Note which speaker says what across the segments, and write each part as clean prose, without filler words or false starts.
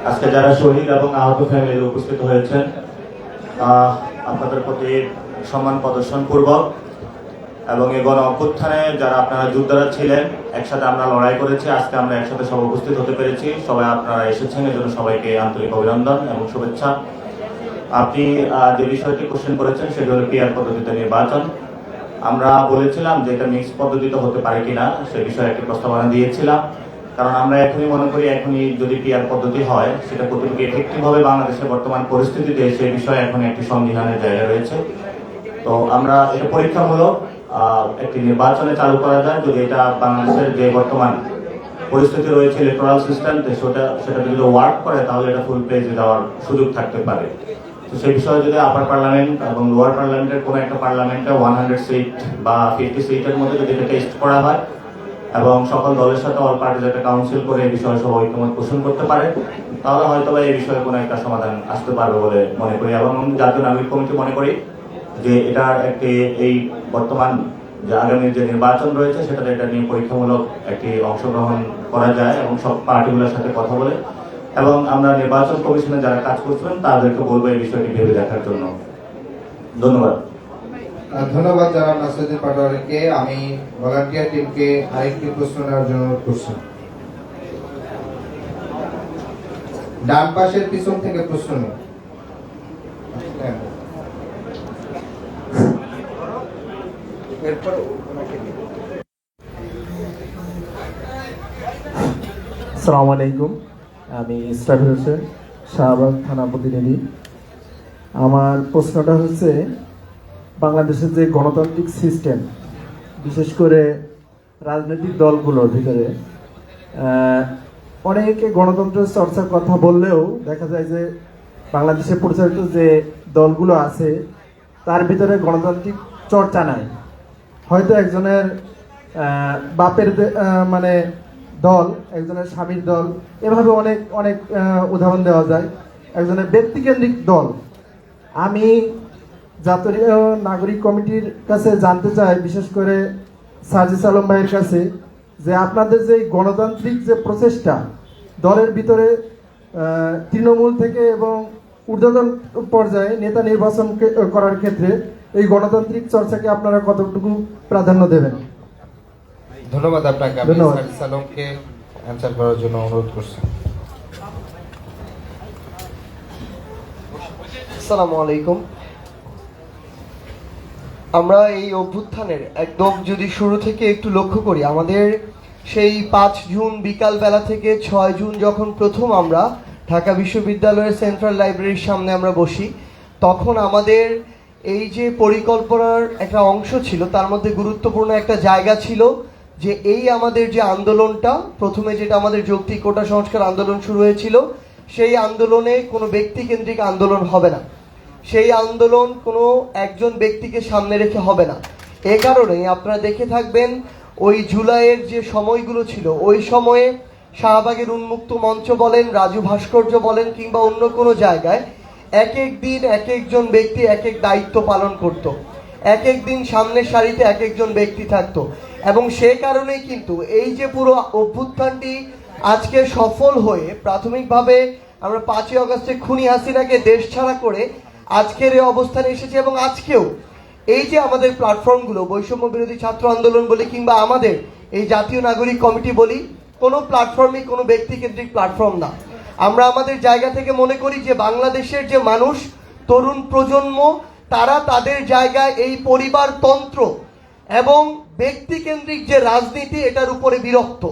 Speaker 1: আজকে যারা শহীদ এবং আহত ফ্যামিলি উপস্থিত হয়েছেন আপনাদের প্রতি সম্মান প্রদর্শন পূর্বক এবং এই গণ অভ্যুত্থানে যারা আপনারা যোদ্ধারা ছিলেন, একসাথে আমরা লড়াই করেছি, আজকে আমরা একসাথে সব উপস্থিত হতে পেরেছি। সবাই আপনারা এসেছেন, এর জন্য সবাইকে আন্তরিক অভিনন্দন এবং শুভেচ্ছা। আপনি যে বিষয়টি কোশ্চেন করেছেন সেটি হলো পিআর পদ্ধতিতে নির্বাচন। আমরা বলেছিলাম যে এটা মিক্স পদ্ধতিতে হতে পারে কিনা, সে বিষয়ে একটি প্রস্তাবনা দিয়েছিলাম। কারণ আমরা এখনই মনে করি এখনই যদি পিআর পদ্ধতি হয় সেটা কতটুকু এফেক্টিভ হবে বাংলাদেশের বর্তমান পরিস্থিতিতে, সে বিষয়ে এখন একটি সন্দিহানের জায়গা রয়েছে। তো আমরা এটা পরীক্ষামূলক একটি নির্বাচনে চালু করা যায় যদি এটা বাংলাদেশের যে বর্তমান পরিস্থিতি রয়েছে ইলেকট্রাল সিস্টেম, সেটা যদি ওয়ার্ক করে তাহলে এটা ফুল প্লেজে যাওয়ার সুযোগ থাকতে পারে। তো সেই বিষয়ে যদি আপার পার্লামেন্ট এবং লোয়ার পার্লামেন্টের কোনো একটা পার্লামেন্টে 100 সিট বা 50 সিটের মধ্যে যদি এটা টেস্ট করা হয় এবং সকল দলের সাথে অল পার্টিজ একটা কাউন্সিল করে এই বিষয়ে সবাই ঐক্যমত পোষণ করতে পারে, তাহলে হয়তো এই বিষয়ে কোনো একটা সমাধান আসতে পারবে বলে মনে করি। এবং জাতীয় নাগরিক কমিটি মনে করি যে এটার একটি এই বর্তমান যে আগামী যে নির্বাচন রয়েছে সেটাতে এটা নিয়ে পরীক্ষামূলক একটি অংশগ্রহণ করা যায় এবং সব পার্টিগুলোর সাথে কথা বলে, এবং আমরা নির্বাচন কমিশনে যারা কাজ করছেন তাদেরকে বলবো এই বিষয়টি ভেবে দেখার জন্য। ধন্যবাদ।
Speaker 2: ধন্যবাদ জনাব নাসিরউদ্দিন পাটোয়ারিকে। আমি ভলান্টিয়ার টিমকে আরেকটি প্রশ্ন নেওয়ার জন্য অনুরোধ করছি। ডান পাশের পিছন থেকে প্রশ্ন নিন।
Speaker 3: আসসালামু আলাইকুম, আমি ইসরাফিল হোসেন, শাহবাগ থানা প্রতিনিধি। আমার প্রশ্নটা হচ্ছে বাংলাদেশের যে গণতান্ত্রিক সিস্টেম, বিশেষ করে রাজনৈতিক দলগুলোর ভিতরে অনেকে গণতন্ত্রের চর্চার কথা বললেও দেখা যায় যে বাংলাদেশে পরিচালিত যে দলগুলো আছে তার ভিতরে গণতান্ত্রিক চর্চা নাই। হয়তো একজনের বাপের মানে দল, একজনের স্বামীর দল, এভাবে অনেক অনেক উদাহরণ দেওয়া যায়। একজনের ব্যক্তিকেন্দ্রিক দল। আমি জাতীয় নাগরিক কমিটির কাছে জানতে চাই, বিশেষ করে সাজিস আলম ভাইয়ের কাছে, যে আপনাদের যে গণতান্ত্রিক যে প্রচেষ্টা দলের ভিতরে তৃণমূল থেকে এবং ঊর্ধ্বতন পর্যায়ে নেতা নির্বাচন করার ক্ষেত্রে এই গণতান্ত্রিক চর্চাকে আপনারা কতটুকু প্রাধান্য দেবেন?
Speaker 2: ধন্যবাদ আপনাকে। আমি সাজিস আলমকে অ্যানসার করার জন্য অনুরোধ করছি।
Speaker 4: আসসালামু আলাইকুম। আমরা এই অভ্যুত্থানের একদম যদি শুরু থেকে একটু লক্ষ্য করি, আমাদের সেই 5 জুন বিকাল বেলা থেকে 6 জুন যখন প্রথম আমরা ঢাকা বিশ্ববিদ্যালয়ের সেন্ট্রাল লাইব্রেরির সামনে আমরা বসি, তখন আমাদের এই যে পরিকল্পনার একটা অংশ ছিল, তার মধ্যে গুরুত্বপূর্ণ একটা জায়গা ছিল যে এই আমাদের যে আন্দোলনটা প্রথমে যেটা আমাদের যৌক্তিক কোটা সংস্কার আন্দোলন শুরু হয়েছিল, সেই আন্দোলনে কোনো ব্যক্তিকেন্দ্রিক আন্দোলন হবে না, সেই আন্দোলন কোনো একজন ব্যক্তিকে সামনে রেখে হবে না। এ কারণে আপনারা দেখে থাকবেন ওই জুলাইয়ের যে সময়গুলো ছিল, ওই সময়ে শাহবাগের উন্মুক্ত মঞ্চ বলেন, রাজু ভাস্কর্য বলেন, কিংবা অন্য কোনো জায়গায় এক এক দিন এক একজন ব্যক্তি এক এক দায়িত্ব পালন করত। এক এক দিন সামনের সারিতে এক একজন ব্যক্তি থাকতো। এবং সে কারণেই কিন্তু এই যে পুরো অভ্যুত্থানটি আজকে সফল হয়ে প্রাথমিকভাবে আমরা 5ই আগস্টে খুনি হাসিনাকে দেশ ছাড়া করে আজকের এই অবস্থানে এসেছে। এবং আজকেও এই যে আমাদের প্ল্যাটফর্মগুলো, বৈষম্য বিরোধী ছাত্র আন্দোলন বলি কিংবা আমাদের এই জাতীয় নাগরিক কমিটি বলি, কোনো প্ল্যাটফর্মই কোনো ব্যক্তিকেন্দ্রিক প্ল্যাটফর্ম না। আমরা আমাদের জায়গা থেকে মনে করি যে বাংলাদেশের যে মানুষ, তরুণ প্রজন্ম, তারা তাদের জায়গায় এই পরিবারতন্ত্র এবং ব্যক্তিকেন্দ্রিক যে রাজনীতি, এটার উপরে বিরক্ত।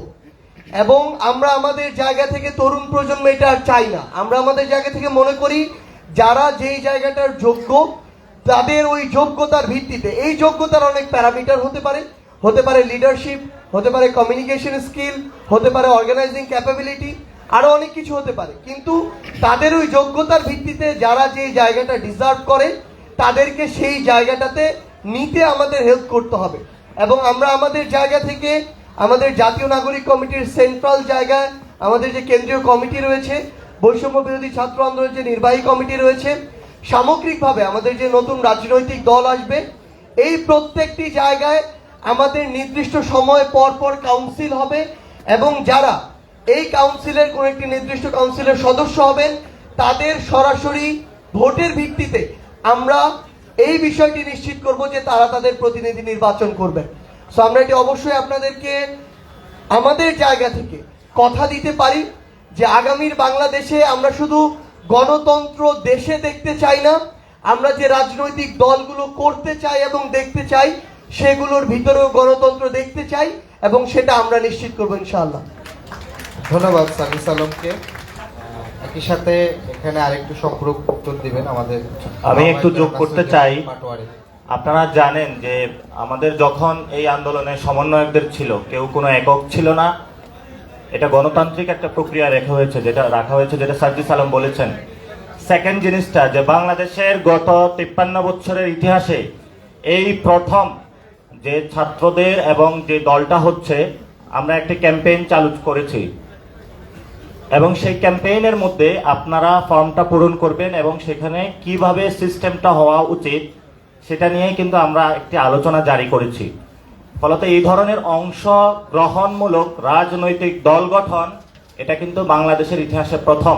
Speaker 4: এবং আমরা আমাদের জায়গা থেকে তরুণ প্রজন্ম এটা আর চাই না। আমরা আমাদের জায়গা থেকে মনে করি যারা যেই জায়গাটার যোগ্য, তাদের ওই যোগ্যতার ভিত্তিতে, এই যোগ্যতার অনেক প্যারামিটার হতে পারে লিডারশিপ, হতে পারে কমিউনিকেশন স্কিল, হতে পারে অর্গানাইজিং ক্যাপাবিলিটি, আরো অনেক কিছু হতে পারে। কিন্তু তাদের ওই যোগ্যতার ভিত্তিতে যারা যে জায়গাটা ডিজার্ভ করে তাদেরকে সেই জায়গাটাতে নিতে আমাদের হেল্প করতে হবে। এবং আমরা আমাদের জায়গা থেকে আমাদের জাতীয় নাগরিক কমিটির সেন্ট্রাল জায়গায় আমাদের যে কেন্দ্রীয় কমিটি রয়েছে, বৈষম্য বিরোধী ছাত্র আন্দোলনের যে নির্বাহী কমিটি রয়েছে, সামগ্রিকভাবে আমাদের যে নতুন রাজনৈতিক দল আসবে, এই প্রত্যেকটি জায়গায় আমাদের নির্দিষ্ট সময় পর পর কাউন্সিল হবে। এবং যারা এই কাউন্সিলের কোন একটি নির্দিষ্ট কাউন্সিলের সদস্য হবেন, তাদের সরাসরি ভোটের ভিত্তিতে আমরা এই বিষয়টি নিশ্চিত করব যে তারা তাদের প্রতিনিধি নির্বাচন করবেন। সো আমরা এটি অবশ্যই আপনাদেরকে আমাদের জায়গা থেকে কথা দিতে পারি যে আগামীর বাংলাদেশে আমরা শুধু গণতন্ত্র দেশে দেখতে চাই না, আমরা যে রাজনৈতিক দলগুলো করতে চাই এবং দেখতে চাই সেগুলোর ভিতরেও গণতন্ত্র দেখতে চাই, এবং সেটা আমরা নিশ্চিত করবো ইনশাআল্লাহ।
Speaker 2: ধন্যবাদ সার্জিস আলমকে। একই সাথে এখানে আরেকটু সম্পূরক উত্তর দিবেন আমাদের
Speaker 1: আমি একটু যোগ করতে চাই।
Speaker 2: পাটোয়ারি।
Speaker 1: আপনারা জানেন যে আমাদের যখন এই আন্দোলনে সমন্বয়কদের ছিল, কেউ কোনো একক ছিল না। এটা গণতান্ত্রিক একটা প্রক্রিয়া রাখা হয়েছে যেটা সার্জিস আলম বলেছেন। সেকেন্ড জিনিসটা যে বাংলাদেশের গত 53 বছরের ইতিহাসে এই প্রথম যে ছাত্রদের এবং যে দলটা হচ্ছে, আমরা একটি ক্যাম্পেইন চালু করেছি এবং সেই ক্যাম্পেইনের মধ্যে আপনারা ফর্মটা পূরণ করবেন এবং সেখানে কিভাবে সিস্টেমটা হওয়া উচিত সেটা নিয়ে কিন্তু আমরা একটি আলোচনা জারি করেছি। ফলত এই ধরনের অংশগ্রহণমূলক রাজনৈতিক দল গঠন এটা কিন্তু বাংলাদেশের ইতিহাসে প্রথম,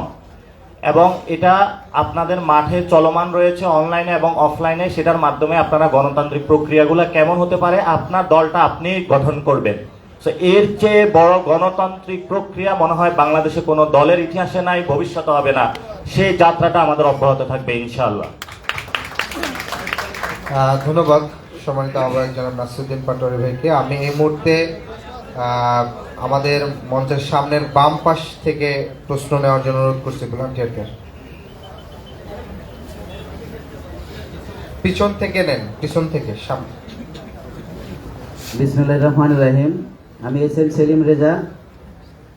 Speaker 1: এবং এটা আপনাদের মাঠে চলমান রয়েছে অনলাইনে এবং অফলাইনে। সেটার মাধ্যমে আপনারা গণতান্ত্রিক প্রক্রিয়াগুলো কেমন হতে পারে আপনার দলটা আপনি গঠন করবেন। তো এর চেয়ে বড় গণতান্ত্রিক প্রক্রিয়া মনে হয় বাংলাদেশে কোনো দলের ইতিহাসে নাই, ভবিষ্যতে হবে না। সেই যাত্রাটা আমাদের অব্যাহত থাকবে ইনশাআল্লাহ।
Speaker 2: ধন্যবাদ সম্মানিত আহ্বায়ক জনাব নাসিরউদ্দিন পাটোয়ারি ভাইকে। আমি এই মুহূর্তে আমাদের মঞ্চের সামনের বাম পাশ থেকে প্রশ্ন নেওয়ার জন্য অনুরোধ করছি ভলান্টিয়ারকে। পিছন থেকে নেন, পিছন থেকে সামনে।
Speaker 5: বিসমিল্লাহির রহমানির রহিম। আমি এস.এম. সেলিম রেজা।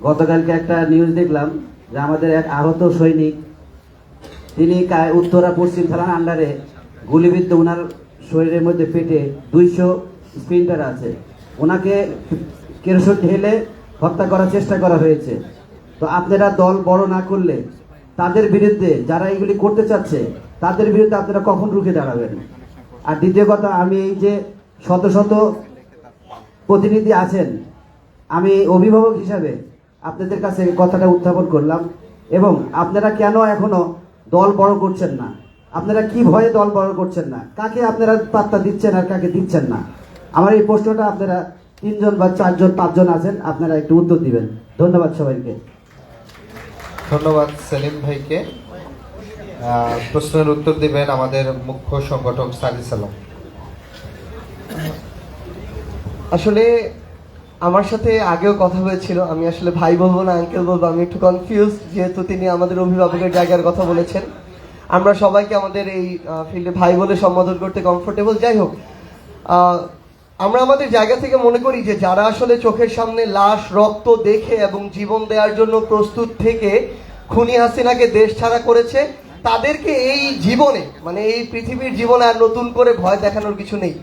Speaker 5: গতকালকে একটা নিউজ দেখলাম যে আমাদের এক আহত সৈনিক, তিনি উত্তরা পশ্চিম থানার আন্ডারে গুলিবিদ্ধ, ওনার শরীরের মধ্যে পেটে 200 স্প্লিন্টার আছে। ওনাকে কেরোসিন ঢেলে হত্যা করার চেষ্টা করা হয়েছে। তো আপনারা দল বড় না করলে তাদের বিরুদ্ধে, যারা এগুলি করতে চাচ্ছে তাদের বিরুদ্ধে আপনারা কখন রুখে দাঁড়াবেন? আর দ্বিতীয় কথা, আমি এই যে শত শত প্রতিনিধি আছেন, আমি অভিভাবক হিসাবে আপনাদের কাছে কথাটা উত্থাপন করলাম, এবং আপনারা কেন এখনো দল বড় করছেন না? আপনারা কি ভয়ে দল বড় করছেন না? কাকে আপনারা পাত্তা দিচ্ছেন আর কাকে দিচ্ছেন না? আমার এই প্রশ্নটা আপনারা 3 জন বা 4 জন 5 জন আছেন, আপনারা একটু উত্তর দিবেন। ধন্যবাদ সবাইকে।
Speaker 2: ধন্যবাদ সেলিম ভাইকে। প্রশ্নের উত্তর দিবেন আমাদের মুখ্য সংগঠক সার্জিস আলম।
Speaker 4: আসলে আমার সাথে আগেও কথা হয়েছিল, আমি আসলে ভাই বলবো না আঙ্কেল বলবো, আমি একটু কনফিউজ, যেহেতু তিনি আমাদের অভিভাবকের জায়গার কথা বলেছেন। আমরা সবাইকে আমাদের এই ফিল্ডে ভাই বলে সম্বোধন করতে কমফোর্টেবল। যাই হোক, আমরা আমাদের জায়গা থেকে মনে করি যে যারা আসলে চোখের সামনে লাশ রক্ত দেখে এবং জীবন দেওয়ার জন্য প্রস্তুত থেকে খুনি হাসিনাকে দেশ ছাড়া করেছে, তাদেরকে এই জীবনে, মানে এই পৃথিবীর জীবনে আর নতুন করে ভয় দেখানোর কিছু নেই।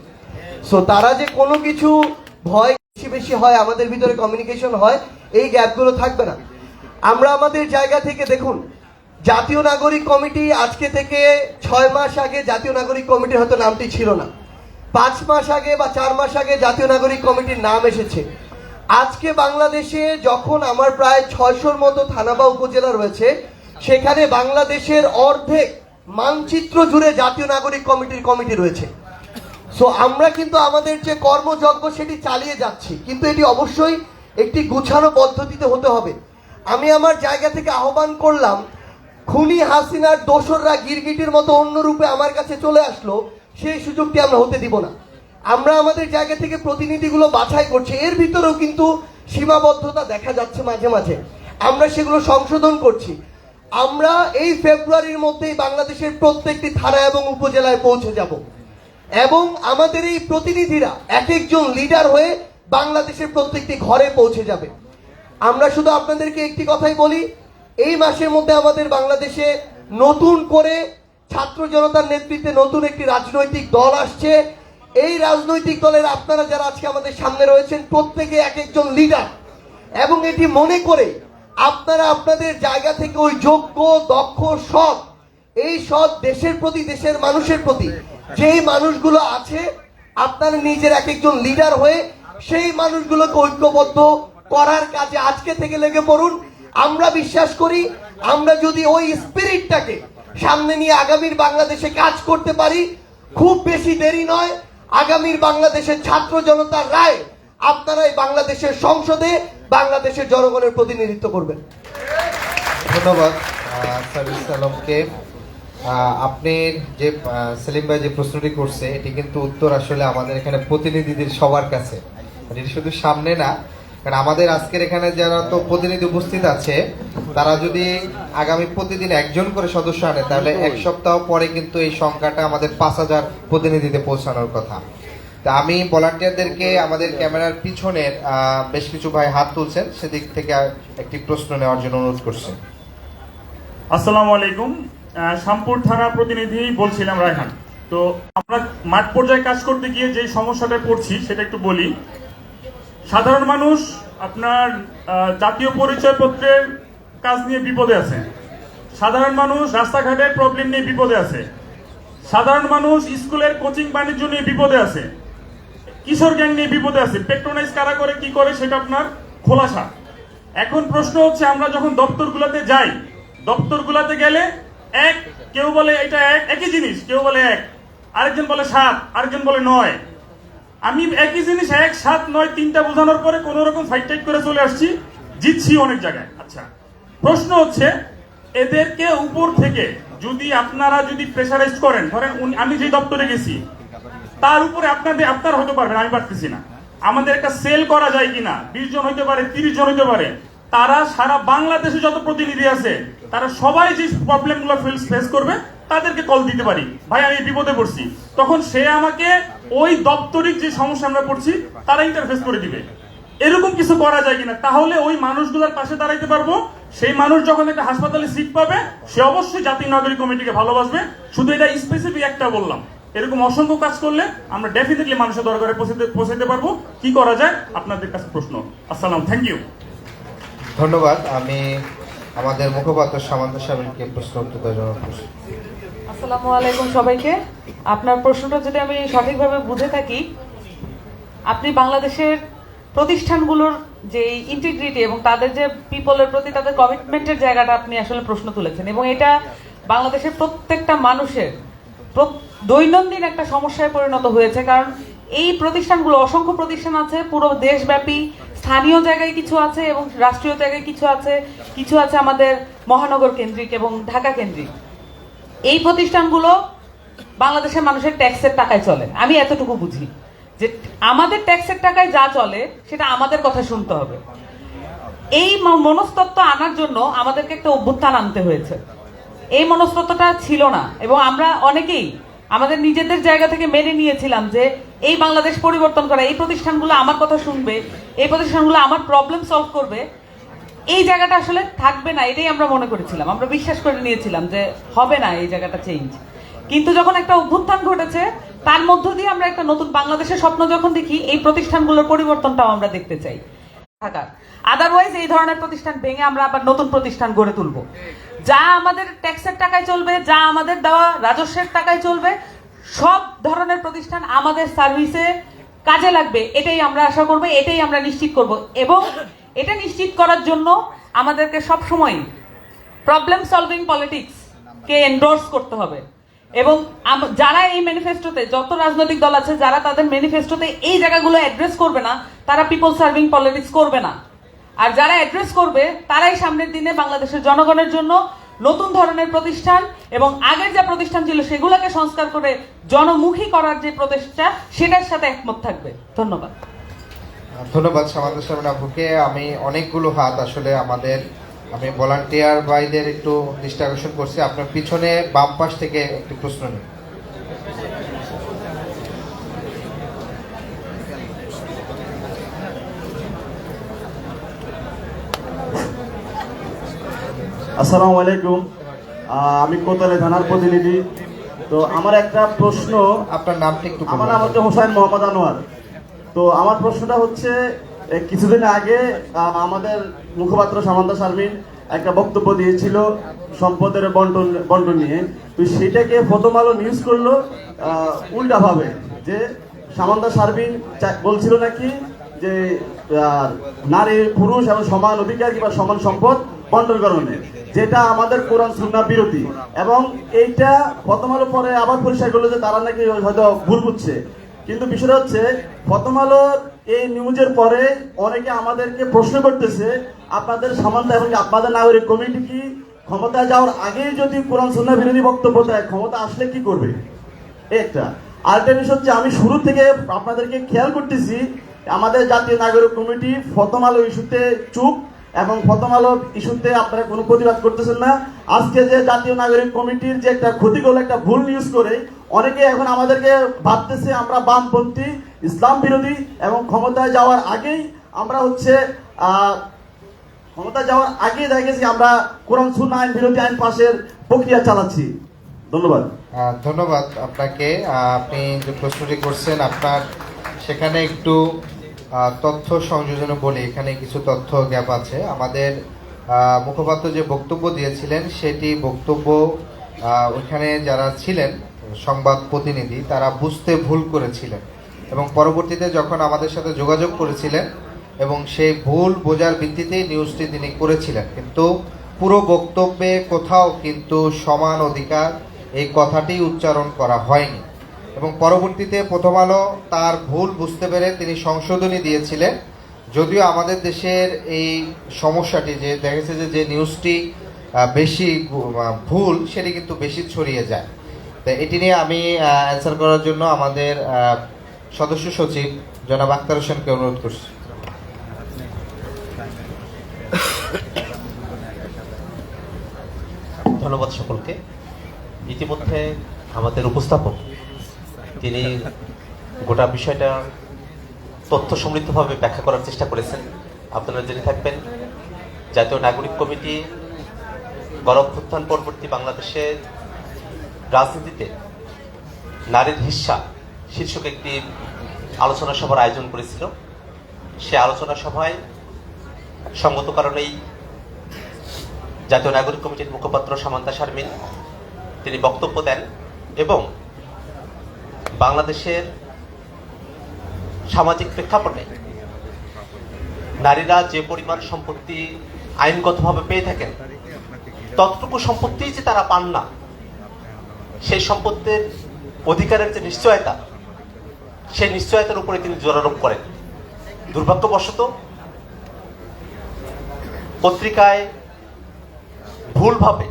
Speaker 4: সো তারা যে কোনো কিছু ভয় বেশি বেশি হয়, আমাদের ভিতরে কমিউনিকেশন হয়, এই গ্যাপগুলো থাকবে না। আমরা আমাদের জায়গা থেকে দেখুন, জাতীয় নাগরিক কমিটি আজকে থেকে 6 মাস আগে জাতীয় নাগরিক কমিটির হয়তো নামটি ছিল না, 5 মাস আগে বা 4 মাস আগে জাতীয় নাগরিক কমিটির নাম এসেছে। আজকে বাংলাদেশে যখন আমার প্রায় 600-র মতো থানা বা উপজেলা রয়েছে, সেখানে বাংলাদেশের অর্ধেক মানচিত্র জুড়ে জাতীয় নাগরিক কমিটি রয়েছে। সো আমরা কিন্তু আমাদের যে কর্মযজ্ঞ সেটি চালিয়ে যাচ্ছি, কিন্তু এটি অবশ্যই একটি গুছানো পদ্ধতিতে হতে হবে। আমি আমার জায়গা থেকে আহ্বান করলাম, খুনি হাসিনার দোসররা গিরগিটির মতো অন্য রূপে আমার কাছে চলে আসলো, সেই সুযোগটি আমরা হতে দিব না। আমরা আমাদের জায়গা থেকে প্রতিনিধিগুলো বাছাই করছি, এর ভিতরেও কিন্তু সীমাবদ্ধতা দেখা যাচ্ছে মাঝে মাঝে, আমরা সেগুলো সংশোধন করছি। আমরা এই ফেব্রুয়ারির মধ্যেই বাংলাদেশের প্রত্যেকটি থানা এবং উপজেলায় পৌঁছে যাব, এবং আমাদের এই প্রতিনিধিরা এক একজন লিডার হয়ে বাংলাদেশের প্রত্যেকটি ঘরে পৌঁছে যাবে। আমরা শুধু আপনাদেরকে একটি কথাই বলি, এই মাসের মধ্যে আমাদের বাংলাদেশে নতুন করে ছাত্র জনতার নেতৃত্বে নতুন একটি রাজনৈতিক দল আসছে। এই রাজনৈতিক দলের আপনারা যারা আজকে আমাদের সামনে রয়েছেন, প্রত্যেকে এক একজন লিডার, এবং এটি মনে করে আপনারা আপনাদের জায়গা থেকে ওই যোগ্য, দক্ষ, সৎ, এই সৎ দেশের প্রতি, দেশের মানুষের প্রতি যেই মানুষগুলো আছে, আপনারা নিজের এক একজন লিডার হয়ে সেই মানুষগুলোকে ঐক্যবদ্ধ করার কাজে আজকে থেকে লেগে পড়ুন। আমরা বিশ্বাস করি আমরা যদি ওই স্পিরিটটাকে সামনে নিয়ে আগামীর বাংলাদেশে কাজ করতে পারি, খুব বেশি দেরি নয়, আগামীর বাংলাদেশের ছাত্র জনতার রায় আপনারা এই বাংলাদেশের সংসদে বাংলাদেশের জনগণের প্রতিনিধিত্ব করবেন।
Speaker 2: ধন্যবাদ সার্ভিস আলমকে। আপনি যে সেলিম ভাই যে প্রশ্নটি করছে এটি কিন্তু উত্তর আসলে আমাদের এখানে প্রতিনিধিদের সবার কাছে, এটি শুধু সামনে না, কারণ আমাদের আজকের এখানে যারা তো প্রতিনিধি উপস্থিত আছে তারা যদি আগামী প্রতিদিন একজন করে সদস্য আনে তাহলে এক সপ্তাহ পরে কিন্তু এই সংখ্যাটা আমাদের 5,000 প্রতিনিধিতে পৌঁছানোর কথা। তা আমি ভলান্টিয়ারদেরকে আমাদের ক্যামেরার পিছনের বেশ কিছু ভাই হাত তুলছেন, সেদিক থেকে একটি প্রশ্ন নেওয়ার জন্য অনুরোধ করছি।
Speaker 6: আসসালামু আলাইকুম, শামপুর থানা প্রতিনিধি বলছিলাম রায়হান। তো আমরা মাঠ পর্যায়ে কাজ করতে গিয়ে যে সমস্যাটা পড়ছি সেটা একটু বলি। সাধারণ মানুষ আপনার জাতীয় পরিচয়পত্রের কাজ নিয়ে বিপদে আছে, সাধারণ মানুষ রাস্তাঘাটের প্রবলেম নিয়ে বিপদে আছে, সাধারণ মানুষ স্কুলের কোচিং বাণিজ্য নিয়ে বিপদে আছে, কিশোর গ্যাং নিয়ে বিপদে আছে, পেট্রোনাইজ কারা করে কি করে সেটা আপনার খোলাসা। এখন প্রশ্ন হচ্ছে আমরা যখন দপ্তরগুলোতে যাই, দপ্তরগুলোতে গেলে কেউ বলে এটা একই জিনিস, কেউ বলে 1, আরেকজন বলে 7, আরেকজন বলে 9। আমি একই জিনিস 1, 7, 9 তিনটা বোঝানোর পরে কোন রকম ফাইট টাইট করে চলে আসছি, জিতছি অনেক জায়গায়। আচ্ছা, প্রশ্ন হচ্ছে এদেরকে উপর থেকে আপনারা যদি প্রেসারাইজ করেন, ধরেন আমি যে দপ্তরে গেছি তার উপরে আপনারা হতে পারবেন, আমি পারতেছি না, আমাদের একটা সেল করা যায় কিনা, 20 জন হইতে পারে, 30 জন হইতে পারে, তারা সারা বাংলাদেশে যত প্রতিনিধি আছে তারা সবাই যে প্রবলেম গুলো ফেস করবে তাদেরকে কল দিতে পারি, ভাই আমি বিপদে পড়ছি, তখন সে আমাকে ওই দপ্তরিক যে সমস্যা আমরা পড়ছি তারা ইন্টারফেস করে দিবে। এরকম কিছু করা যায় কিনা, তাহলে ওই মানুষগুলোর পাশে দাঁড়াইতে পারবো। সেই মানুষ যখন একটা হাসপাতালে সিট পাবে সে অবশ্যই জাতীয় নাগরিক কমিটিকে ভালোবাসবে। শুধু এটা স্পেসিফিক একটা বললাম, এরকম অসংখ্য কাজ করলে আমরা ডেফিনেটলি মানুষের দরকারে পৌঁছাতে পারবো। কি করা যায় আপনাদের কাছে প্রশ্ন। আসসালাম, থ্যাংক ইউ।
Speaker 2: ধন্যবাদ। আমি আমাদের মুখপাত্র সামান্ত সামিলকে প্রশ্ন উত্তর দেওয়ার জন্য প্রশ্ন।
Speaker 7: আসসালামু আলাইকুম সবাইকে। আপনার প্রশ্নটা যদি আমি সঠিকভাবে বুঝে থাকি, আপনি বাংলাদেশের প্রতিষ্ঠানগুলোর যে ইন্টিগ্রিটি এবং তাদের যে পিপলের প্রতি তাদের কমিটমেন্টের জায়গাটা আপনি আসলে প্রশ্ন তুলেছেন, এবং এটা বাংলাদেশের প্রত্যেকটা মানুষের দৈনন্দিন একটা সমস্যায় পরিণত হয়েছে। কারণ এই প্রতিষ্ঠানগুলো, অসংখ্য প্রতিষ্ঠান আছে পুরো দেশব্যাপী, স্থানীয় জায়গায় কিছু আছে এবং রাষ্ট্রীয় জায়গায় কিছু আছে আমাদের মহানগর কেন্দ্রিক এবং ঢাকা কেন্দ্রিক। এই প্রতিষ্ঠানগুলো বাংলাদেশের মানুষের ট্যাক্সের টাকায় চলে। আমি এতটুকু বুঝি যে আমাদের ট্যাক্সের টাকায় যা চলে সেটা আমাদের কথা শুনতে হবে। এই মনস্তত্ত্ব আনার জন্য আমাদেরকে একটা অভ্যুত্থান আনতে হয়েছে। এই মনস্তত্ত্বটা ছিল না এবং আমরা অনেকেই আমাদের নিজেদের জায়গা থেকে মেনে নিয়েছিলাম যে এই বাংলাদেশ পরিবর্তন করা, এই প্রতিষ্ঠানগুলো আমার কথা শুনবে, এই প্রতিষ্ঠানগুলো আমার প্রবলেম সলভ করবে, এই জায়গাটা আসলে থাকবে না, এটাই আমরা মনে করেছিলাম। আমরা বিশ্বাস করে নিয়েছিলাম যে হবে না এই জায়গাটা চেঞ্জ। কিন্তু যখন একটা অভ্যুত্থান ঘটেছে, তার মধ্য দিয়ে আমরা একটা নতুন বাংলাদেশের স্বপ্ন যখন দেখি, এই প্রতিষ্ঠানগুলোর পরিবর্তনটাও আমরা দেখতে চাই। আদারওয়াইজ এই ধরনের প্রতিষ্ঠান ভেঙে আমরা আবার নতুন প্রতিষ্ঠান গড়ে তুলবো, যা আমাদের ট্যাক্সের টাকায় চলবে, যা আমাদের দেওয়া রাজস্বের টাকায় চলবে। সব ধরনের প্রতিষ্ঠান আমাদের সার্ভিসে কাজে লাগবে, এটাই আমরা আশা করব, এটাই আমরা নিশ্চিত করব। এবং এটা নিশ্চিত করার জন্য আমাদেরকে সবসময় প্রবলেম সলভিং পলিটিক্স কে এন্ডোর্স করতে হবে। এবং যারা এই ম্যানিফেস্টোতে, যত রাজনৈতিক দল আছে যারা তাদের ম্যানিফেস্টোতে এই জায়গাগুলো অ্যাড্রেস করবে না, তারা পিপল সার্ভিং পলিটিক্স করবে না। আর যারা অ্যাড্রেস করবে তারাই সামনের দিনে বাংলাদেশের জনগণের জন্য নতুন ধরনের প্রতিষ্ঠান এবং আগের যে প্রতিষ্ঠান ছিল সেগুলোকে সংস্কার করে জনমুখী করার যে প্রচেষ্টা, সেটার সাথে একমত থাকবে। ধন্যবাদ।
Speaker 2: ধন্যবাদ সামান্ত সামিন আপুকে। আমি অনেকগুলো হাত আসলে আমি ভলান্টিয়ার ভাইদের একটু দৃষ্টি আকর্ষণ করছি। আপনার পিছনে বাম পাশ থেকে একটি প্রশ্ন নিন।
Speaker 3: আসসালামু আলাইকুম, আমি কোতোয়ালি থানার প্রতিনিধি। তো আমার একটা প্রশ্ন।
Speaker 2: আপনার নামটা একটু
Speaker 3: আমার নাম হচ্ছে হোসেন মোহাম্মদ আনোয়ার। তো আমার প্রশ্নটা হচ্ছে, কিছুদিন আগে আমাদের মুখপাত্র সামান্ত শারমিন একটা বক্তব্য দিয়েছিল সম্পদের বন্টন নিয়ে। তো সেটাকে প্রথম আলো নিউজ করলো উল্টাভাবে, যে সামান্ত শারমিন বলছিল নাকি যে
Speaker 8: নারী পুরুষ এবং সমান অধিকার কিংবা সমান সম্পদ বন্টনকরণে, যেটা আমাদের কোরআন সুন্নাহ বিরোধী। এবং এইটা প্রথম আলো পরে আবার পরিষ্কার করলো যে তারা নাকি হয়তো ভুল বুঝছে, কিন্তু বিষয়টা হচ্ছে প্রথম আলোর এই নিউজের পরে অনেকে আমাদেরকে প্রশ্ন করতেছে আপনাদের সামান্ত এবং আপনাদের নাগরিক কমিটি কি ক্ষমতায় যাওয়ার আগেই যদি কোরআন সুন্নাহ বিরোধী বক্তব্য দেয়, ক্ষমতা আসলে কি করবে? একটা আরেকটা বিষয় হচ্ছে, আমি শুরু থেকে আপনাদেরকে খেয়াল করতেছি আমাদের জাতীয় নাগরিক কমিটি প্রথম আলো ইস্যুতে চুপ এবং প্রথম আলো ইস্যুতে আপনারা কোনো প্রতিবাদ করতেছেন না। আজকে যে জাতীয় নাগরিক কমিটির যে একটা ক্ষতিকর একটা ভুল নিউজ করে অনেকে এখন আমাদেরকে ভাবতেছে আমরা বামপন্থী, ইসলাম বিরোধী এবং ক্ষমতায় যাওয়ার আগেই আমরা হচ্ছে ক্ষমতায় যাওয়ার আগেই দেখা গেছি আমরা কোরআন সুন্নাহ আইন বিরোধী আইন পাশের প্রক্রিয়া চালাচ্ছি। ধন্যবাদ।
Speaker 2: ধন্যবাদ আপনাকে। আপনি যে প্রশ্নটি করছেন আপনার সেখানে একটু তথ্য সংযোজনে বলি, এখানে কিছু তথ্য গ্যাপ আছে। আমাদের মুখপাত্র যে বক্তব্য দিয়েছিলেন সেটি বক্তব্য ওইখানে যারা ছিলেন সংবাদ প্রতিনিধি তারা বুঝতে ভুল করেছিলেন এবং পরবর্তীতে যখন আমাদের সাথে যোগাযোগ করেছিলেন এবং সেই ভুল বোঝার ভিত্তিতেই নিউজটি তিনি করেছিলেন, কিন্তু পুরো বক্তব্যে কোথাও কিন্তু সমান অধিকার এই কথাটি উচ্চারণ করা হয়নি। এবং পরবর্তীতে প্রথম আলো তার ভুল বুঝতে পেরে তিনি সংশোধনী দিয়েছিলেন, যদিও আমাদের দেশের এই সমস্যাটি যে দেখেছে যে নিউজটি বেশি ভুল সেটি কিন্তু বেশি ছড়িয়ে যায়। তো এটি নিয়ে আমি অ্যান্সার করার জন্য আমাদের সদস্য সচিব জনাব আক্তার হোসেনকে অনুরোধ করছি।
Speaker 9: ধন্যবাদ সকলকে। ইতিমধ্যে আমাদের উপস্থাপক তিনি গোটা বিষয়টা তথ্য সমৃদ্ধভাবে ব্যাখ্যা করার চেষ্টা করেছেন। আপনারা জেনে থাকবেন জাতীয় নাগরিক কমিটি গণঅভ্যুত্থান পরবর্তী বাংলাদেশের রাজনীতিতে নারীর হিস্সা শীর্ষক একটি আলোচনা সভার আয়োজন করেছিল। সে আলোচনা সভায় সঙ্গত কারণেই জাতীয় নাগরিক কমিটির মুখপাত্র সামান্তা শারমিন তিনি বক্তব্য দেন এবং বাংলাদেশের সামাজিক প্রেক্ষাপটে নারীরা যে পরিমাণ সম্পত্তি আইনগতভাবে পেয়ে থাকেন ততটুকু সম্পত্তি যে তারা পান না, সেই সম্পত্তির অধিকারের যে নিশ্চয়তা সেই নিশ্চয়তার উপরে তিনি জোরারোপ করেন। দুর্ভাগ্যবশত পত্রিকায় ভুলভাবে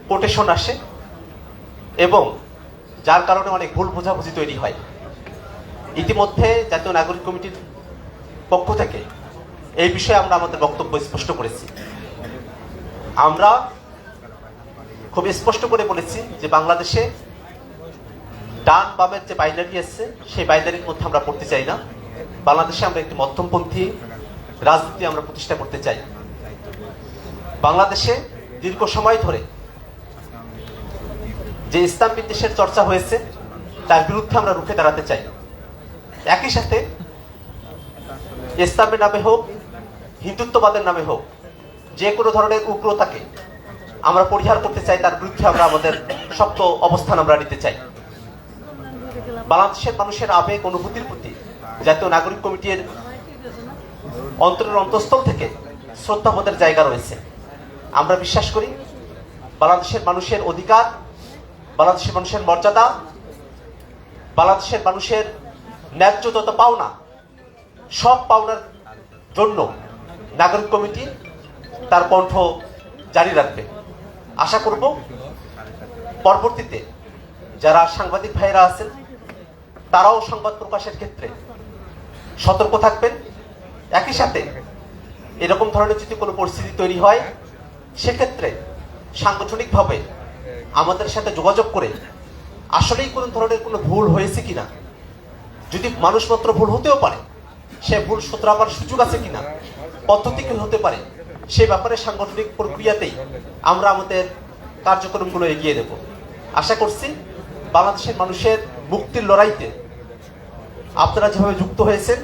Speaker 9: কোটেশন আসে এবং যার কারণে অনেক ভুল বোঝাবুঝি তৈরি হয়। ইতিমধ্যে জাতীয় নাগরিক কমিটির পক্ষ থেকে এই বিষয়ে আমরা আমাদের বক্তব্য স্পষ্ট করেছি। আমরা খুব স্পষ্ট করে বলেছি যে বাংলাদেশে ডান বামের যে বাইনারি আছে সেই বাইনারির মধ্যে আমরা পড়তে চাই না। বাংলাদেশে আমরা একটি মধ্যমপন্থী রাজনীতি আমরা প্রতিষ্ঠা করতে চাই। বাংলাদেশে দীর্ঘ সময় ধরে যে ইসলাম বিদ্বেষের চর্চা হয়েছে তার বিরুদ্ধে আমরা রুখে দাঁড়াতে চাই। একই সাথে ইসলামের নামে হোক হিন্দুত্ববাদের নামে হোক যে কোনো ধরনের উগ্রতাকে আমরা পরিহার করতে চাই, তার বিরুদ্ধে আমরা আমাদের শক্ত অবস্থান আমরা নিতে চাই। বাংলাদেশের মানুষের আবেগ অনুভূতির প্রতি জাতীয় নাগরিক কমিটির অন্তরের অন্তঃস্থল থেকে শ্রদ্ধাবোধের জায়গা রয়েছে। আমরা বিশ্বাস করি বাংলাদেশের মানুষের অধিকার, বাংলাদেশের মানুষের মর্যাদা, বাংলাদেশের মানুষের ন্যায্য যত পাওনা সব পাওনার জন্য নাগরিক কমিটি তার কণ্ঠ জারি রাখবে। আশা করব পরবর্তীতে যারা সাংবাদিক ভাইরা আছেন তারাও সংবাদ প্রকাশের ক্ষেত্রে সতর্ক থাকবেন। একই সাথে এরকম ধরনের যদি কোনো পরিস্থিতি তৈরি হয় সেক্ষেত্রে সাংগঠনিকভাবে আমাদের সাথে যোগাযোগ করে আসলেই কোনো ধরনের কোনো ভুল হয়েছে কিনা, যদি মানুষ মাত্র ভুল হতেও পারে সে ভুল শুধরাবার সুযোগ আছে কিনা, পদ্ধতি কি হতে পারে, সে ব্যাপারে সাংগঠনিক প্রক্রিয়াতেই আমরা আমাদের কার্যক্রমগুলো এগিয়ে দেব। আশা করছি বাংলাদেশের মানুষের মুক্তির লড়াইতে আপনারা যেভাবে যুক্ত হয়েছেন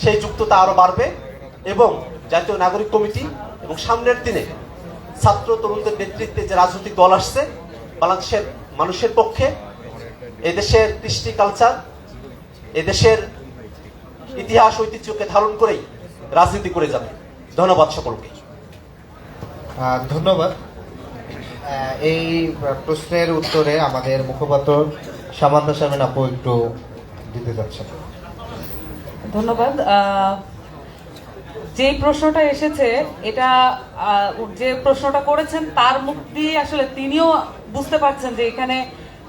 Speaker 9: সেই যুক্ততা আরো বাড়বে এবং জাতীয় নাগরিক কমিটি এবং সামনের দিনে ছাত্র তরুণদের নেতৃত্বে যে রাজনৈতিক দল আসছে বাংলাদেশের মানুষের পক্ষে, এদেশের কৃষ্টি কালচার, এদেশের ইতিহাস ঐতিহ্যকে ধারণ করেই রাজনীতি করে যাবে। ধন্যবাদ সকলকে।
Speaker 2: ধন্যবাদ। এই প্রশ্নের উত্তরে আমাদের মুখপাত্র সামান্তা শারমিন আপু একটু দিতে যাচ্ছেন।
Speaker 7: ধন্যবাদ। যে প্রশ্নটা এসেছে এটা যে প্রশ্নটা করেছেন তার মুখ দিয়ে আসলে তিনিও বুঝতে পারছেন যে এখানে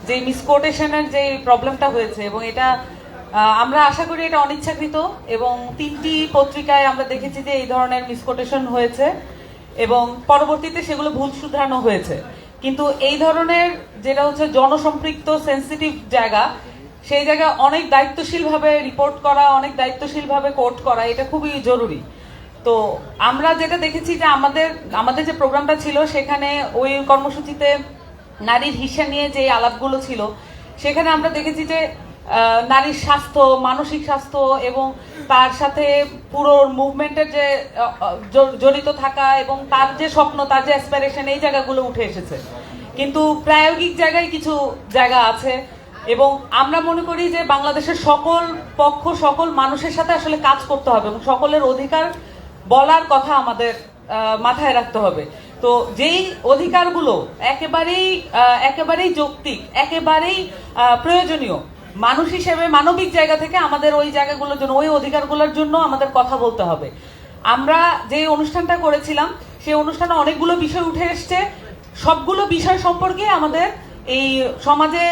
Speaker 7: যে মিসকোটেশনের যে প্রবলেমটা হয়েছে, এবং এটা আমরা আশা করি এটা অনিচ্ছাকৃত, এবং 3টি পত্রিকায় আমরা দেখেছি যে এই ধরনের মিসকোটেশন হয়েছে এবং পরবর্তীতে সেগুলো ভুল শুধরানো হয়েছে। কিন্তু এই ধরনের যেটা হচ্ছে জনসম্পৃক্ত সেন্সিটিভ জায়গা, সেই জায়গায় অনেক দায়িত্বশীলভাবে রিপোর্ট করা, অনেক দায়িত্বশীলভাবে কোর্ট করা, এটা খুবই জরুরি। তো আমরা যেটা দেখেছি যে আমাদের যে প্রোগ্রামটা ছিল সেখানে ওই কর্মসূচিতে নারীর হিসা নিয়ে যে আলাপগুলো ছিল, সেখানে আমরা দেখেছি যে নারীর স্বাস্থ্য, মানসিক স্বাস্থ্য এবং তার সাথে পুরো মুভমেন্টের যে জড়িত থাকা এবং তার যে স্বপ্ন, তার যে অ্যাসপিরেশন, এই জায়গাগুলো উঠে এসেছে। কিন্তু প্রায়োগিক জায়গায় কিছু জায়গা আছে, এবং আমরা মনে করি যে বাংলাদেশের সকল পক্ষ, সকল মানুষের সাথে আসলে কাজ করতে হবে এবং সকলের অধিকার বলার কথা আমাদের মাথায় রাখতে হবে। তো যেই অধিকারগুলো একেবারেই যৌক্তিক, একেবারেই প্রয়োজনীয়, মানুষ হিসেবে মানবিক জায়গা থেকে আমাদের ওই জায়গাগুলোর জন্য, ওই অধিকারগুলোর জন্য আমাদের কথা বলতে হবে। আমরা যে অনুষ্ঠানটা করেছিলাম সেই অনুষ্ঠানে অনেকগুলো বিষয় উঠে এসছে, সবগুলো বিষয় সম্পর্কে আমাদের এই সমাজে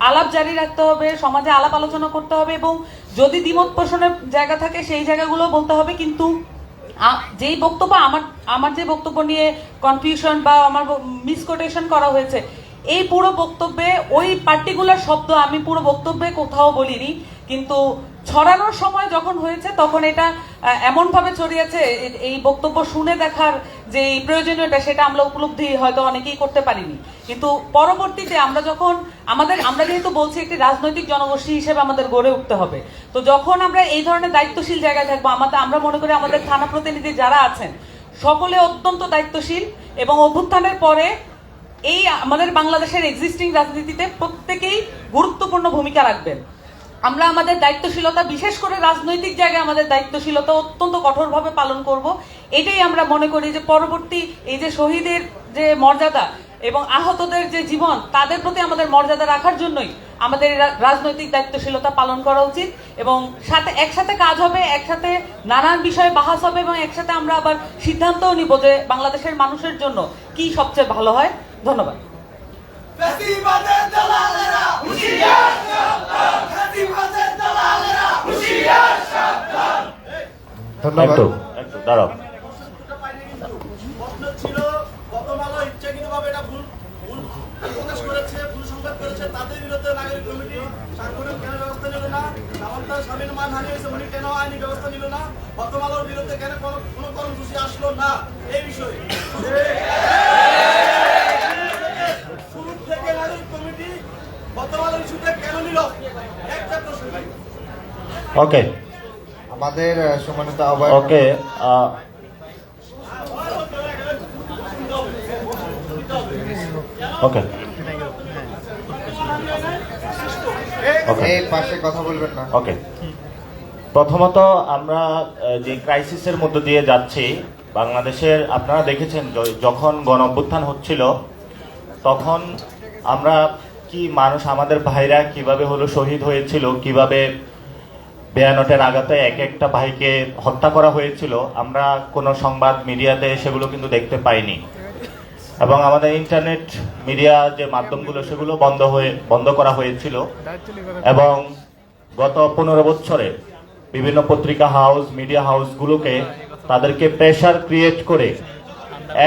Speaker 7: আলাপ জারি রাখতে হবে, সমাজে আলাপ আলোচনা করতে হবে, এবং যদি দ্বিমত পোষণের জায়গা থাকে সেই জায়গাগুলো বলতে হবে। কিন্তু যেই বক্তব্য আমার যে বক্তব্য নিয়ে কনফিউশন বা আমার মিসকোটেশন করা হয়েছে, এই পুরো বক্তব্যে ওই পার্টিকুলার শব্দ আমি পুরো বক্তব্যে কোথাও বলিনি, কিন্তু ছড়ানোর সময় যখন হয়েছে তখন এটা এমনভাবে ছড়িয়েছে, এই বক্তব্য শুনে দেখার যে প্রয়োজনীয়তা সেটা আমরা উপলব্ধি হয়তো অনেকেই করতে পারিনি। কিন্তু পরবর্তীতে আমরা যেহেতু বলছি একটি রাজনৈতিক জনগোষ্ঠী হিসেবে আমাদের গড়ে উঠতে হবে, তো যখন আমরা এই ধরনের দায়িত্বশীল জায়গায় থাকবো, আমরা মনে করি আমাদের থানা প্রতিনিধি যারা আছেন সকলে অত্যন্ত দায়িত্বশীল, এবং অভ্যুত্থানের পরে এই আমাদের বাংলাদেশের এক্সিস্টিং রাজনীতিতে প্রত্যেকেই গুরুত্বপূর্ণ ভূমিকা রাখবেন। আমরা আমাদের দায়িত্বশীলতা, বিশেষ করে রাজনৈতিক জায়গায় আমাদের দায়িত্বশীলতা অত্যন্ত কঠোরভাবে পালন করব। এটাই আমরা মনে করি যে পরবর্তী এই যে শহীদের যে মর্যাদা এবং আহতদের যে জীবন, তাদের প্রতি আমাদের মর্যাদা রাখার জন্যই আমাদের রাজনৈতিক দায়িত্বশীলতা পালন করা উচিত, এবং একসাথে কাজ হবে, একসাথে নানান বিষয়ে বাহাস হবে, এবং একসাথে আমরা আবার সিদ্ধান্তও নিব যে বাংলাদেশের মানুষের জন্য কি সবচেয়ে ভালো হয়। ধন্যবাদ।
Speaker 2: ধন্যবাদ।
Speaker 1: দাঁড়াও।
Speaker 8: ছিল গতকালও ইচ্ছাকৃতভাবে এটা ভুল প্রকাশ করেছে, ভুল সংবাদ করেছে, তাদের বিরুদ্ধে নাগরিক কমিটি সাংগঠনিক কেন ব্যবস্থা নিল না? সামান্তার স্বামীর মানহানি হয়েছে, উনি কেন আইনি ব্যবস্থা নিল না? গতকালর বিরুদ্ধে কেন কোনো কর্মসূচি আসলো না? এই বিষয়ে শুরু থেকে নাগরিক কমিটি গতকালের ইস্যুতে কেন নিল? একটা প্রশ্ন।
Speaker 1: ওকে,
Speaker 2: আমাদের সম্মানিত আহ্বায়ক,
Speaker 1: ওকে, ওকে,
Speaker 2: এই পাশে কথা বলবেন না।
Speaker 1: ওকে। প্রথমত আমরা যে ক্রাইসিসের মধ্য দিয়ে যাচ্ছি বাংলাদেশের, আপনারা দেখেছেন যখন গণ অভ্যুত্থান হচ্ছিল তখন আমরা মানুষ, আমাদের ভাইরা কিভাবে হলো শহীদ হয়েছিল, কিভাবে বেয়ানটের আঘাতে এক একটা ভাইকে হত্যা করা হয়েছিল, আমরা কোনো সংবাদ মিডিয়াতে সেগুলো কিন্তু দেখতে পাইনি, এবং আমাদের ইন্টারনেট মিডিয়া যে মাধ্যমগুলো সেগুলো বন্ধ করা হয়েছিল। এবং গত 15 বছরে বিভিন্ন পত্রিকা হাউস, মিডিয়া হাউসগুলোকে তাদেরকে প্রেশার ক্রিয়েট করে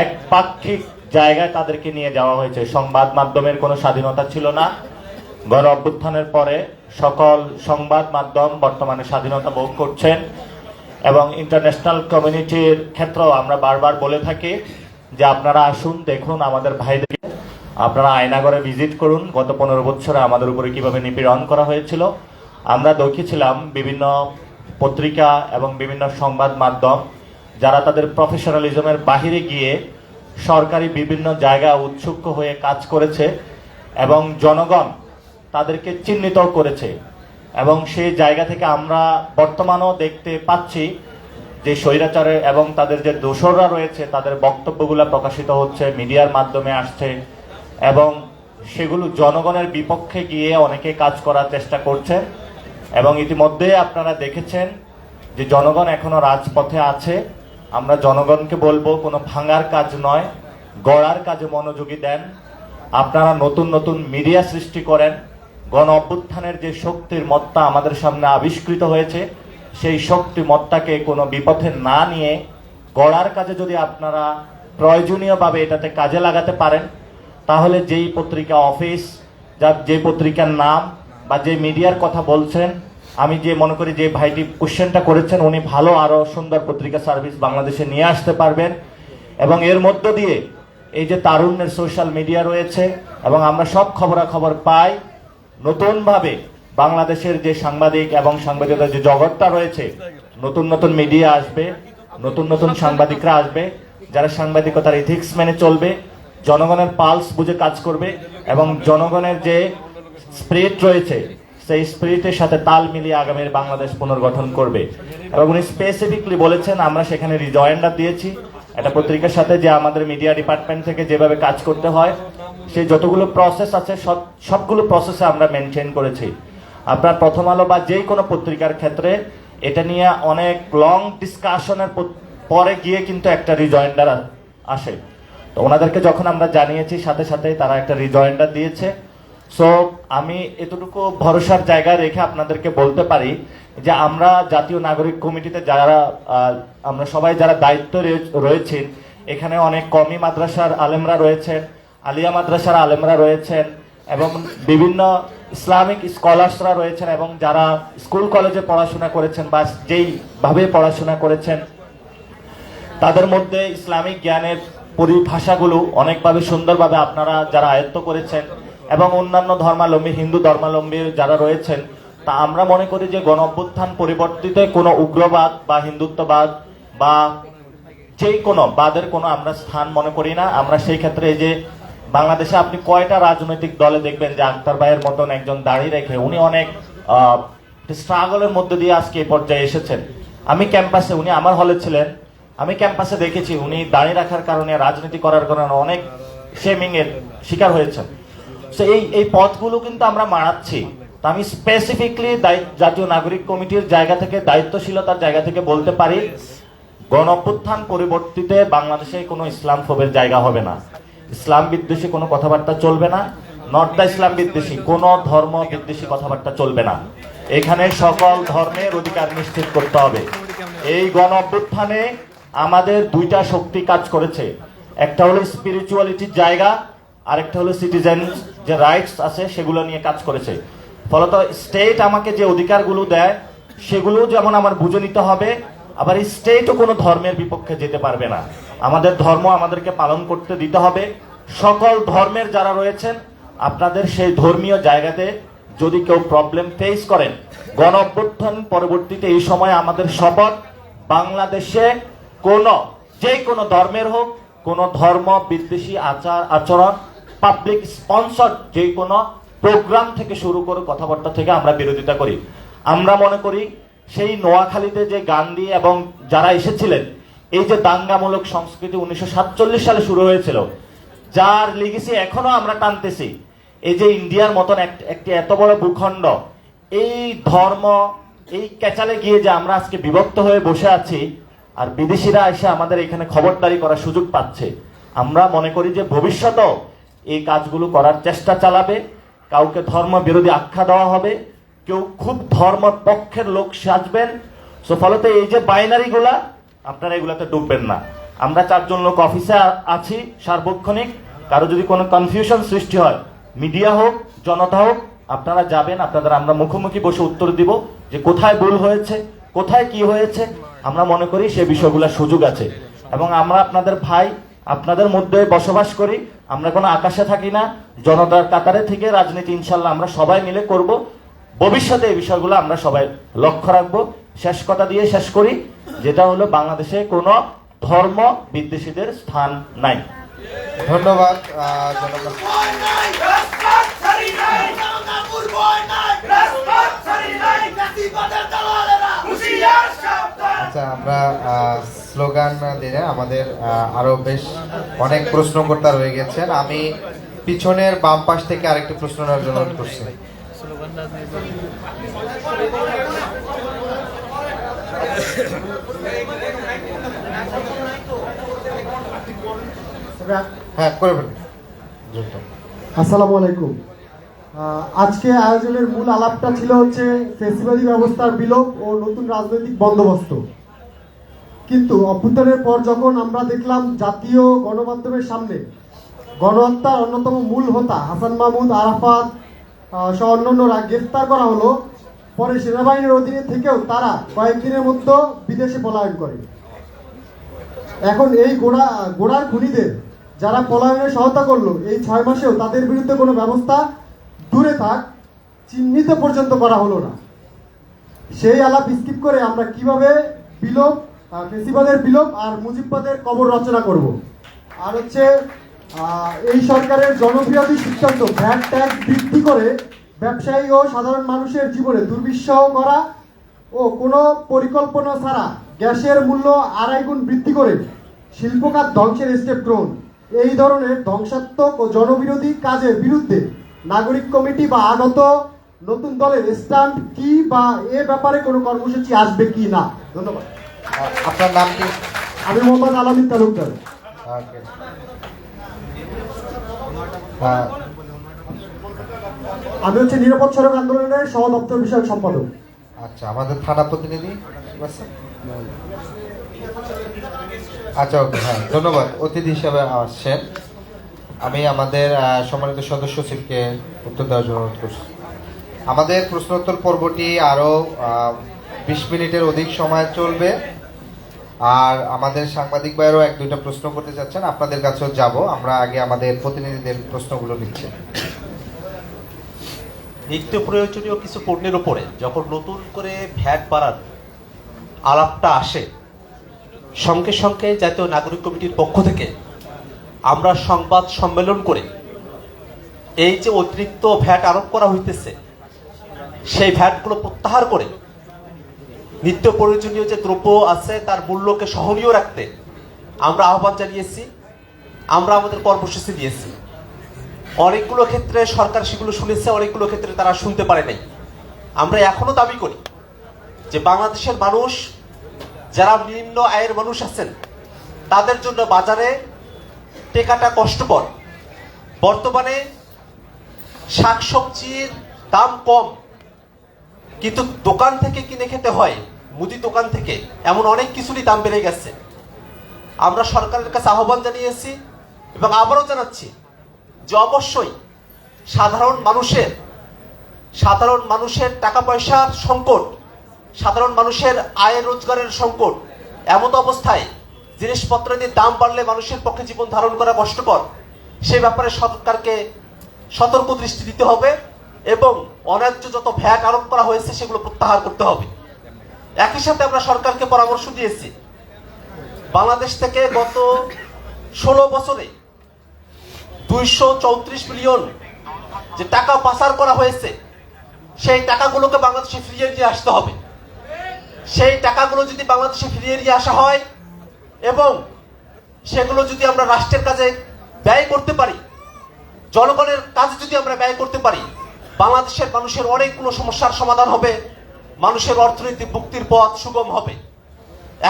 Speaker 1: একপাক্ষিক জায়গায় তাদেরকে নিয়ে যাওয়া হয়েছে। সংবাদ মাধ্যমের কোনো স্বাধীনতা ছিল না। গণ অভ্যুত্থানের পরে সকল সংবাদ মাধ্যম বর্তমানে স্বাধীনতা ভোগ করছেন, এবং ইন্টারন্যাশনাল কমিউনিটির ক্ষেত্রেও আমরা বারবার বলে থাকি যে আপনারা আসুন, দেখুন আমাদের ভাইদের, আপনারা আয়নাগরে ভিজিট করুন, গত 15 বছরে আমাদের উপরে কিভাবে নিপীড়ন করা হয়েছিল। আমরা দেখেছিলাম বিভিন্ন পত্রিকা এবং বিভিন্ন সংবাদ মাধ্যম যারা তাদের প্রফেশনালিজমের বাহিরে গিয়ে সরকারি বিভিন্ন জায়গা উৎসুক হয়ে কাজ করেছে, এবং জনগণ তাদেরকে চিহ্নিত করেছে এবং সেই জায়গা থেকে আমরা বর্তমানেও দেখতে পাচ্ছি যে স্বৈরাচারে এবং তাদের যে দোসররা রয়েছে তাদের বক্তব্যগুলো প্রকাশিত হচ্ছে, মিডিয়ার মাধ্যমে আসছে এবং সেগুলো জনগণের বিপক্ষে গিয়ে অনেকে কাজ করার চেষ্টা করছে। এবং ইতিমধ্যে আপনারা দেখেছেন যে জনগণ এখনো রাজপথে আছে। আমরা জনগণকে বলবো কোনো ভাঙার কাজ নয়, গড়ার কাজে মনোযোগী দেন। আপনারা নতুন নতুন মিডিয়া সৃষ্টি করেন। গণ অভ্যুত্থানের যে শক্তির মত্তা আমাদের সামনে আবিষ্কৃত হয়েছে, সেই শক্তি মত্তাকে কোনো বিপথে না নিয়ে গড়ার কাজে যদি আপনারা প্রয়োজনীয়ভাবে এটাতে কাজে লাগাতে পারেন, তাহলে যেই পত্রিকা অফিস, যে পত্রিকার নাম বা যে মিডিয়ার কথা বলছেন, আমি যে মনে করি যে ভাইটি কোশ্চেনটা করেছেন উনি ভালো আরো সুন্দর পত্রিকা সার্ভিস বাংলাদেশে নিয়ে আসতে পারবেন। এবং এর মধ্য দিয়ে এই যে তারুণ্যের সোশ্যাল মিডিয়া রয়েছে এবং আমরা সব খবরাখবর পাই, নতুনভাবে বাংলাদেশের যে সাংবাদিক এবং সাংবাদিকতার যে জগৎটা রয়েছে, নতুন নতুন মিডিয়া আসবে, নতুন নতুন সাংবাদিকরা আসবে যারা সাংবাদিকতার ইথিক্স মেনে চলবে, জনগণের পালস বুঝে কাজ করবে এবং জনগণের যে স্পিরিট রয়েছে সেই স্পিরিটের সাথে তাল মিলিয়ে আগামীর বাংলাদেশ পুনর্গঠন করবে। এবং উনি স্পেসিফিকলি বলেছেন, আমরা সেখানে রিজয়েন্ডার দিয়েছি একটা পত্রিকার সাথে যে আমাদের মিডিয়া ডিপার্টমেন্ট থেকে যেভাবে কাজ করতে হয় সেই যতগুলো প্রসেস আছে সবগুলো প্রসেসে আমরা মেনটেন করেছি। আপনার প্রথম আলো বা যে কোনো পত্রিকার ক্ষেত্রে এটা নিয়ে অনেক লং ডিসকাশনের পরে গিয়ে কিন্তু একটা রিজয়েন্ডার আসে। তো ওনাদেরকে যখন আমরা জানিয়েছি সাথে সাথে তারা একটা রিজয়েন্ডার দিয়েছে। সো আমি এতটুকু ভরসার জায়গায় রেখে আপনাদেরকে বলতে পারি যে আমরা জাতীয় নাগরিক কমিটিতে যারা আমরা সবাই যারা দায়িত্ব রয়েছেন, এখানে অনেক কমি মাদ্রাসার আলেমরা রয়েছেন, আলিয়া মাদ্রাসার আলেমরা রয়েছেন এবং বিভিন্ন ইসলামিক স্কলার্সরা রয়েছেন এবং যারা স্কুল কলেজে পড়াশোনা করেছেন বা যেইভাবে পড়াশোনা করেছেন তাদের মধ্যে ইসলামিক জ্ঞানের পরিভাষাগুলো অনেকভাবে সুন্দরভাবে আপনারা যারা আয়ত্ত করেছেন এবং অন্যান্য ধর্মাবলম্বী, হিন্দু ধর্মাবলম্বী যারা রয়েছেন, তা আমরা মনে করি যে গণ অভ্যুত্থান পরিবর্তিত কোনো উগ্রবাদ বা হিন্দুত্ববাদ বা যেই কোনো বাদের কোনো আমরা স্থান মনে করি না। আমরা সেই ক্ষেত্রে এই যে বাংলাদেশে আপনি কয়টা রাজনৈতিক দলে দেখবেন যে আক্তার ভাইয়ের মতন একজন দাঁড়িয়ে রেখে উনি অনেক স্ট্রাগলের মধ্যে দিয়ে আজকে এই পর্যায়ে এসেছেন। আমি ক্যাম্পাসে, উনি আমার হলে ছিলেন, আমি ক্যাম্পাসে দেখেছি উনি দাঁড়িয়ে রাখার কারণে, রাজনীতি করার কারণে অনেক শেমিং এর শিকার হয়েছেন। তো এই পথগুলো কিন্তু আমরা মারাচ্ছি। তো আমি স্পেসিফিকলি জাতীয় নাগরিক কমিটির জায়গা থেকে, দায়িত্বশীলতার জায়গা থেকে বলতে পারি, গণ অভ্যুত্থান পরিবর্তিতে বাংলাদেশে কোনো ইসলাম ফোবের জায়গা হবে না, ইসলাম বিদ্বেষী কোনো কথাবার্তা চলবে না, নট দ্য ইসলাম বিদ্বেষী কোনো ধর্ম বিদ্বেষী কথাবার্তা চলবে না। এখানে সকল ধর্মের অধিকার নিশ্চিত করতে হবে। এই গণ অভ্যুত্থানে আমাদের দুইটা শক্তি কাজ করেছে, একটা হলো স্পিরিচুয়ালিটির জায়গা, আরেকটা হলো সিটিজেন যে রাইটস আছে সেগুলো নিয়ে কাজ করেছে। ফলত স্টেট আমাকে যে অধিকারগুলো দেয় সেগুলো যেমন আমার বুঝে নিতে হবে, আবার এই স্টেটও কোনো ধর্মের বিপক্ষে যেতে পারবে না। আমাদের ধর্ম আমাদেরকে পালন করতে দিতে হবে। সকল ধর্মের যারা রয়েছেন আপনাদের সেই ধর্মীয় জায়গাতে যদি কেউ প্রবলেম ফেস করেন, গণ অভ্যুত্থান পরবর্তীতে এই সময় আমাদের শপথ, বাংলাদেশে যে কোনো ধর্মের হোক, কোনো ধর্ম বিদ্বেষী আচরণ, পাবলিক স্পন্সর যে কোনো প্রোগ্রাম থেকে শুরু করে কথাবার্তা থেকে আমরা বিরোধিতা করি। আমরা মনে করি সেই নোয়াখালীতে যে গান্ধী এবং যারা এসেছিলেন, এই যে দাঙ্গামূলক সংস্কৃতি 1947 সালে শুরু হয়েছিল, যার লিগেসি এখনো আমরা টানতেছি। এই যে ইন্ডিয়ার মতন একটি এত বড় ভূখণ্ড, এই ধর্ম, এই ক্যাচালে গিয়ে যে আমরা আজকে বিভক্ত হয়ে বসে আছি আর বিদেশিরা এসে আমাদের এখানে খবরদারি করার সুযোগ পাচ্ছে, আমরা মনে করি যে ভবিষ্যতেও এই কাজগুলো করার চেষ্টা চালাবে। কাউকে ধর্ম বিরোধী আখ্যা দেওয়া হবে, কেউ খুব ধর্ম পক্ষের লোক সাজবেন। সো ফলত এই যে বাইনারিগুলা, আপনারা এগুলাতে ডুববেন না। আমরা 4 জন লোক অফিসে আছি সার্বক্ষণিক, কারো যদি কোনো কনফিউশন সৃষ্টি হয়, মিডিয়া হোক, জনতা হোক, আপনারা যাবেন, আপনাদের আমরা মুখোমুখি বসে উত্তর দিব যে কোথায় ভুল হয়েছে, কোথায় কি হয়েছে। আমরা মনে করি সে বিষয়গুলোর সুযোগ আছে এবং আমরা আপনাদের ভাই, আপনাদের মধ্যে বসবাস করি। আমরা কোনো আকাশে থাকি না, জনতার কাতারে থেকে রাজনীতি ইনশাল্লাহ আমরা সবাই মিলে করব। ভবিষ্যতে এই বিষয়গুলো আমরা সবাই লক্ষ্য রাখবো। শেষ কথা দিয়ে শেষ করি, যেটা হলো বাংলাদেশে কোনো ধর্ম বিদ্বেষীদের স্থান নাই।
Speaker 2: ধন্যবাদ। জনাব আচ্ছা, আমরা স্লোগান দিই না, আমাদের আরো বেশ অনেক প্রশ্নকর্তা রয়ে গেছেন। আমি পিছনের বাম পাশ থেকে আরেকটি প্রশ্ন নেওয়ার জন্য অনুরোধ করছি। হ্যাঁ, করে ফেলুন।
Speaker 3: আসসালামু আলাইকুম। আজকে আয়োজনের মূল আলাপটা ছিল হচ্ছে ফেসিবাদী ব্যবস্থার বিলোপ ও নতুন রাজনৈতিক বন্দোবস্ত। কিন্তু অভ্যুত্থানের পর যখন আমরা দেখলাম জাতীয় গণমাধ্যমের সামনে গণহত্যার অন্যতম মূল হোতা হাসান মাহমুদ আরাফাত সহ অন্যান্যরা গ্রেফতার করা হলো, পরে সেনাবাহিনীর অধীনে থেকেও তারা কয়েকদিনের মধ্যে বিদেশে পলায়ন করে। এখন এই গোড়ার খুনিদের যারা পলায়নে সহায়তা করলো, এই 6 মাসেও তাদের বিরুদ্ধে কোনো ব্যবস্থা দূরে থাক, চিহ্নিত পর্যন্ত করা হলো না। সেই আলাপ স্কিপ করে আমরা কিভাবে বিলোপ, ফেসিবাদের বিলোপ আর মুজিববাদের কবর রচনা করব। আর হচ্ছে এই সরকারের জনবিরোধী সিদ্ধান্ত ভ্যাট ট্যাক্স বৃদ্ধি করে ব্যবসায়ী ও সাধারণ মানুষের জীবনে দুর্বিষহ করা ও কোনো পরিকল্পনা ছাড়া গ্যাসের মূল্য 2.5 গুণ বৃদ্ধি করে শিল্পখাত ধ্বংসের স্টেপ গ্রহণ, এই ধরনের ধ্বংসাত্মক ও জনবিরোধী কাজের বিরুদ্ধে নাগরিক কমিটি বা আগত নতুন দলের স্ট্যান্ড কি বা এ ব্যাপারে কোনো কর্মসূচি আসবে কি না? ধন্যবাদ।
Speaker 2: আপনার নাম কি?
Speaker 3: আমি মোহাম্মদ আলামিন তালুকদার।
Speaker 2: ওকে।
Speaker 3: আমি হচ্ছে নিরাপদ সড়ক আন্দোলনের সহ দপ্তর বিষয়ক সম্পাদক।
Speaker 2: আচ্ছা, আমাদের থানা প্রতিনিধি আছে? আচ্ছা, ওকে, হ্যাঁ, ধন্যবাদ। অতিথি হিসাবে আসছেন। আমি আমাদের সম্মানিত সদস্য সচিবকে উত্তর দেওয়ার জন্য অনুরোধ করছি। আমাদের প্রশ্নোত্তর পর্বটি আরও 20 মিনিটের অধিক সময় চলবে। আর আমাদের সাংবাদিক ভাইয়েরও 1-2টা প্রশ্ন করতে যাচ্ছেন, আপনাদের কাছেও যাব। আমরা আগে আমাদের প্রতিনিধিদের প্রশ্নগুলো নিচ্ছি।
Speaker 9: নিত্য প্রয়োজনীয় কিছু পণ্যের উপরে যখন নতুন করে ভ্যাট বাড়ার আলাপটা আসে, সঙ্গে সঙ্গে জাতীয় নাগরিক কমিটির পক্ষ থেকে আমরা সংবাদ সম্মেলন করে এই যে অতিরিক্ত ভ্যাট আরোপ করা হইতেছে সেই ভ্যাটগুলো প্রত্যাহার করে নিত্য প্রয়োজনীয় যে দ্রব্য আছে তার মূল্যকে সহনীয় রাখতে আমরা আহ্বান জানিয়েছি, আমরা আমাদের কর্মসূচি দিয়েছি। অনেকগুলো ক্ষেত্রে সরকার সেগুলো শুনেছে, অনেকগুলো ক্ষেত্রে তারা শুনতে পারে নাই। আমরা এখনো দাবি করি যে বাংলাদেশের মানুষ, যারা নিম্ন আয়ের মানুষ আছেন, তাদের জন্য বাজারে টেকাটা কষ্টকর। বর্তমানে শাকসবজির দাম কম, কিন্তু দোকান থেকে কিনে খেতে হয়, মুদি দোকান থেকে, এমন অনেক কিছুরই দাম বেড়ে গেছে। আমরা সরকারের কাছে আহ্বান জানিয়েছি এবং আবারও জানাচ্ছি যে অবশ্যই সাধারণ মানুষের টাকা পয়সার সংকট, সাধারণ মানুষের আয় রোজগারের সংকট, এমন অবস্থায় জিনিসপত্রের দাম বাড়লে মানুষের পক্ষে জীবন ধারণ করা কষ্টকর। সেই ব্যাপারে সরকারকে সতর্ক দৃষ্টি দিতে হবে এবং অন্যায্য যত ভ্যাট আরোপ করা হয়েছে সেগুলো প্রত্যাহার করতে হবে। একই সাথে আমরা সরকারকে পরামর্শ দিয়েছি, বাংলাদেশ থেকে গত 16 বছরে 234 বিলিয়ন যে টাকা পাচার করা হয়েছে, সেই টাকাগুলোকে বাংলাদেশে ফিরিয়ে নিয়ে আসতে হবে। সেই টাকাগুলো যদি বাংলাদেশে ফিরিয়ে নিয়ে আসা হয় এবং সেগুলো যদি আমরা রাষ্ট্রের কাজে ব্যয় করতে পারি, জনগণের কাজে যদি আমরা ব্যয় করতে পারি, বাংলাদেশের মানুষের অনেকগুলো সমস্যার সমাধান হবে, মানুষের অর্থনৈতিক মুক্তির পথ সুগম হবে।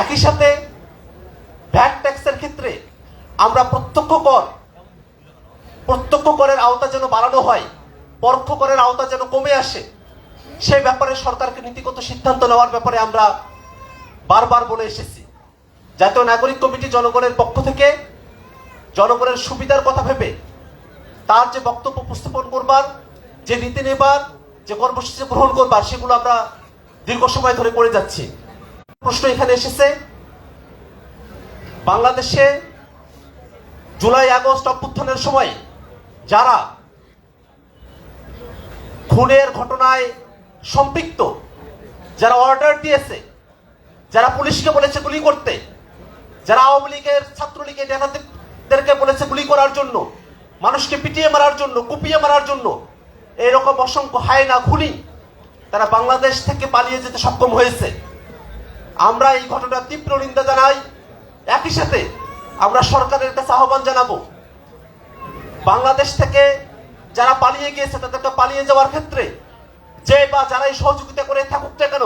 Speaker 9: একই সাথে ভ্যাট ট্যাক্সের ক্ষেত্রে আমরা প্রত্যক্ষ করের আওতা যেন বাড়ানো হয়, পরোক্ষ করের আওতা যেন কমে আসে, সেই ব্যাপারে সরকারকে নীতিগত সিদ্ধান্ত নেওয়ার ব্যাপারে আমরা বারবার বলে এসেছি। জাতীয় নাগরিক কমিটি জনগণের পক্ষ থেকে জনগণের সুবিধার কথা ভেবে তার যে বক্তব্য উপস্থাপন করবার, যে নীতি নেবার, যে কর্মসূচি গ্রহণ করবার, সেগুলো আমরা দীর্ঘ সময় ধরে করে যাচ্ছি। প্রশ্ন এখানে এসেছে, বাংলাদেশে জুলাই আগস্ট অভ্যুত্থানের সময় যারা খুনের ঘটনায় সম্পৃক্ত, যারা অর্ডার দিয়েছে, যারা পুলিশকে বলেছে গুলি করতে, যারা আওয়ামী লীগের, ছাত্রলীগের নেতাদেরকে বলেছে গুলি করার জন্য, মানুষকে পিটিয়ে মারার জন্য, কুপিয়ে মারার জন্য, এরকম অসংখ্য হায়না খুনি তারা বাংলাদেশ থেকে পালিয়ে যেতে সক্ষম হয়েছে। আমরা এই ঘটনার তীব্র নিন্দা জানাই। একই সাথে আমরা সরকারের কাছে আহ্বান জানাবো, বাংলাদেশ থেকে যারা পালিয়ে গিয়েছে তাদেরকে পালিয়ে যাওয়ার ক্ষেত্রে যে বা যারাই সহযোগিতা করে থাকুক না কেন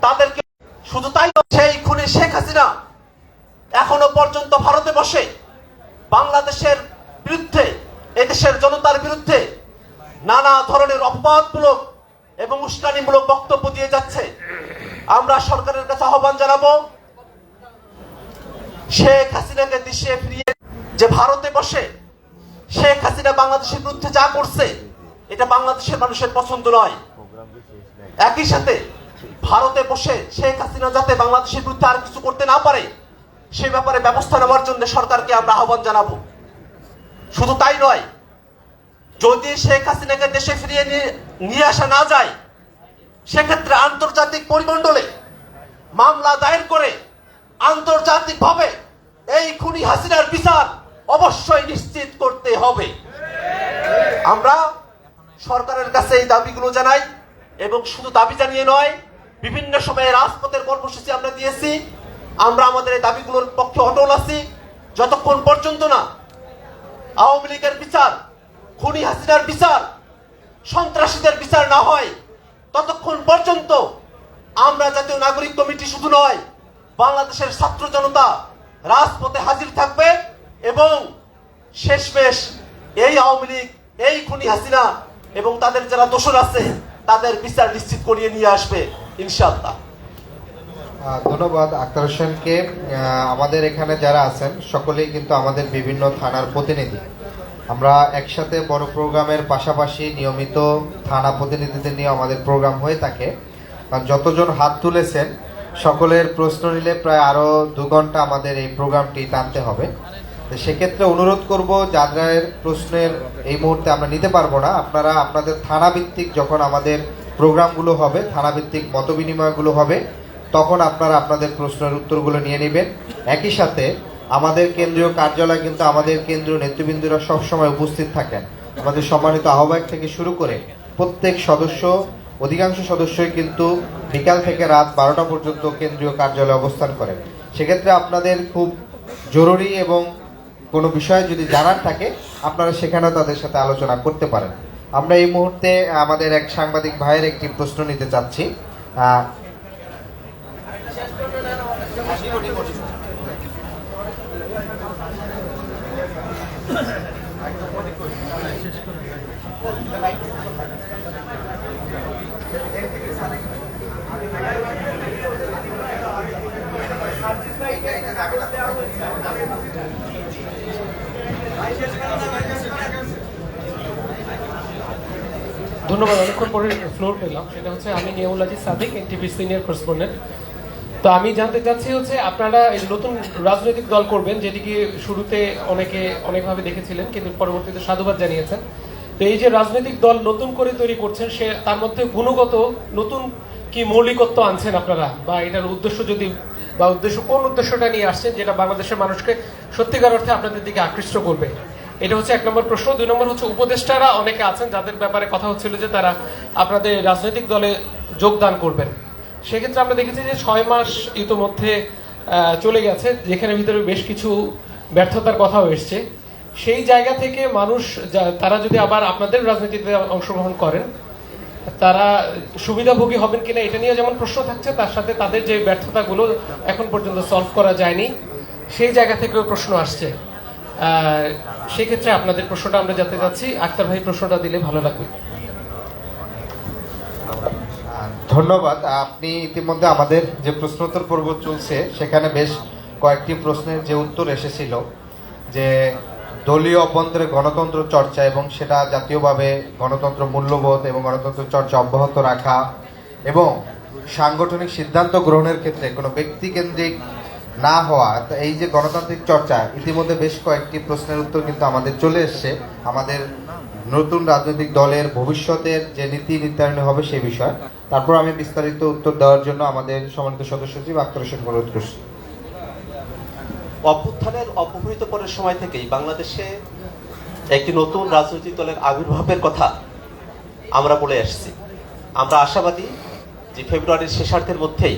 Speaker 9: তাদেরকে, শুধু তাই নয়, সেই খুনি শেখ হাসিনা এখনো পর্যন্ত ভারতে বসে বাংলাদেশের বিরুদ্ধে, এদেশের জনতার বিরুদ্ধে নানা ধরনের অপবাদমূলক এবং উস্কানিমূলক বক্তব্য দিয়ে যাচ্ছে। আমরা সরকারের কাছে আহ্বান জানাবো, শেখ হাসিনাকে দেশে ফিরিয়ে, যে ভারতে বসে শেখ হাসিনা বাংলাদেশের বিরুদ্ধে যা করছে এটা বাংলাদেশের মানুষের পছন্দ নয়। একই সাথে ভারতে বসে শেখ হাসিনা যাতে বাংলাদেশের বিরুদ্ধে আর কিছু করতে না পারে সেই ব্যাপারে ব্যবস্থা নেওয়ার জন্য সরকারকে আমরা আহ্বান জানাবো। শুধু তাই নয়, যদি শেখ হাসিনাকে দেশে ফিরিয়ে নিয়ে আসা না যায় সেক্ষেত্রে আন্তর্জাতিক পরিমণ্ডলে মামলা দায়ের করে আন্তর্জাতিকভাবে এই খুনি হাসিনার বিচার অবশ্যই নিশ্চিত করতে হবে। আমরা সরকারের কাছে এই দাবিগুলো জানাই এবং শুধু দাবি জানিয়ে নয়, বিভিন্ন সময়ে রাজপথের কর্মসূচি আমরা দিয়েছি। আমরা আমাদের এই দাবিগুলোর পক্ষে অটল আছি যতক্ষণ পর্যন্ত না আওয়ামী লীগের বিচার, খুনি হাসিনার বিচার, সন্ত্রাসীদের বিচার না হয় ততক্ষণ পর্যন্ত আমরা জাতীয় নাগরিক কমিটি শুধু নয়, বাংলাদেশের ছাত্র জনতা রাজপথে হাজির থাকবে এবং শেষমেশ এই আওয়ামী লীগ, এই খুনি হাসিনা এবং তাদের যারা দোষর আছে তাদের বিচার নিশ্চিত করিয়ে নিয়ে আসবে ইনশাআল্লাহ।
Speaker 2: ধন্যবাদ আক্তার হোসেনকে। আমাদের এখানে যারা আছেন সকলেই কিন্তু আমাদের বিভিন্ন থানার প্রতিনিধি। আমরা একসাথে বড় প্রোগ্রামের পাশাপাশি নিয়মিত থানা প্রতিনিধিদের নিয়ে আমাদের প্রোগ্রাম হয়ে থাকে। কারণ যতজন হাত তুলেছেন সকলের প্রশ্ন নিলে প্রায় আরও 2 ঘন্টা আমাদের এই প্রোগ্রামটি টানতে হবে। তো সেক্ষেত্রে অনুরোধ করব, যাদের প্রশ্নের এই মুহূর্তে আমরা নিতে পারবো না, আপনারা আপনাদের থানাভিত্তিক যখন আমাদের প্রোগ্রামগুলো হবে, থানাভিত্তিক মতবিনিময়গুলো হবে, তখন আপনারা আপনাদের প্রশ্নের উত্তরগুলো নিয়ে নেবেন। একই সাথে আমাদের কেন্দ্রীয় কার্যালয় কিন্তু আমাদের কেন্দ্রীয় নেতৃবৃন্দরা সবসময় উপস্থিত থাকেন। আমাদের সম্মানিত আহ্বায়ক থেকে শুরু করে প্রত্যেক সদস্য, অধিকাংশ সদস্যই কিন্তু বিকাল থেকে রাত 12টা পর্যন্ত কেন্দ্রীয় কার্যালয়ে অবস্থান করেন। সেক্ষেত্রে আপনাদের খুব জরুরি এবং কোনো বিষয় যদি জানার থাকে আপনারা সেখানেও তাদের সাথে আলোচনা করতে পারেন। আমরা এই মুহূর্তে আমাদের এক সাংবাদিক ভাইয়ের একটি প্রশ্ন নিতে চাচ্ছি।
Speaker 10: ধন্যবাদ, অনেকক্ষণ পরে ফ্লোর পেলাম। সেটা হচ্ছে আমি Niamul Aziz Sadiq, NTV senior correspondent. তো আমি জানতে চাচ্ছি হচ্ছে আপনারা এই নতুন রাজনৈতিক দল করবেন, যেটিকে শুরুতে অনেকে অনেকভাবে দেখেছিলেন কিন্তু পরবর্তীতে সাধুবাদ জানিয়েছেন। তো এই যে রাজনৈতিক দল নতুন করে তৈরি করছেন, সে তার মধ্যে গুণগত নতুন কি মৌলিকত্ব আনছেন আপনারা, বা এটার উদ্দেশ্য যদি বা উদ্দেশ্য কোন উদ্দেশ্যটা নিয়ে আসছেন যেটা বাংলাদেশের মানুষকে সত্যিকার অর্থে আপনাদের দিকে আকৃষ্ট করবে? এটা হচ্ছে 1 নম্বর প্রশ্ন। 2 নম্বর হচ্ছে উপদেষ্টারা অনেকে আছেন যাদের ব্যাপারে কথা হচ্ছিল যে তারা আপনাদের রাজনৈতিক দলে যোগদান করবেন। সেক্ষেত্রে আমরা দেখেছি যে 6 মাস ইতোমধ্যে চলে গেছে, যেখানে ভিতরে বেশ কিছু ব্যর্থতার কথাও এসছে। সেই জায়গা থেকে মানুষ তারা যদি আবার আপনাদের রাজনীতিতে অংশগ্রহণ করেন তারা সুবিধাভোগী হবেন কিনা এটা নিয়ে যেমন প্রশ্ন থাকছে, তার সাথে তাদের যে ব্যর্থতাগুলো এখন পর্যন্ত সলভ করা যায়নি সেই জায়গা থেকেও প্রশ্ন আসছে। সেক্ষেত্রে আপনাদের প্রশ্নটা আমরা জানতে চাচ্ছি। আক্তার ভাই প্রশ্নটা দিলে ভালো লাগবে।
Speaker 2: ধন্যবাদ। আপনি ইতিমধ্যে আমাদের যে প্রশ্নোত্তর পর্ব চলছে সেখানে বেশ কয়েকটি প্রশ্নের যে উত্তর এসেছিল, যে দলীয় অভ্যন্তরে গণতন্ত্র চর্চা এবং সেটা জাতীয়ভাবে গণতন্ত্র মূল্যবোধ এবং গণতন্ত্র চর্চা অব্যাহত রাখা এবং সাংগঠনিক সিদ্ধান্ত গ্রহণের ক্ষেত্রে কোনো ব্যক্তিকেন্দ্রিক না হওয়া, এই যে গণতান্ত্রিক চর্চা, ইতিমধ্যে বেশ কয়েকটি প্রশ্নের উত্তর কিন্তু আমাদের চলে এসছে আমাদের নতুন রাজনৈতিক দলের ভবিষ্যতের যে নীতি নির্ধারণ হবে সেই বিষয়। তারপর আমি বিস্তারিত উত্তর দেওয়ার জন্য আমাদের সম্মানিত সদস্য সচিব আক্তার হোসেনকে অনুরোধ করছি।
Speaker 9: অভ্যুত্থানের অপহৃত পরের সময় থেকেই বাংলাদেশে একটি নতুন রাজনৈতিক দলের আবির্ভাবের কথা আমরা বলে আসছি। আমরা আশাবাদী যে ফেব্রুয়ারির শেষার্ধের মধ্যেই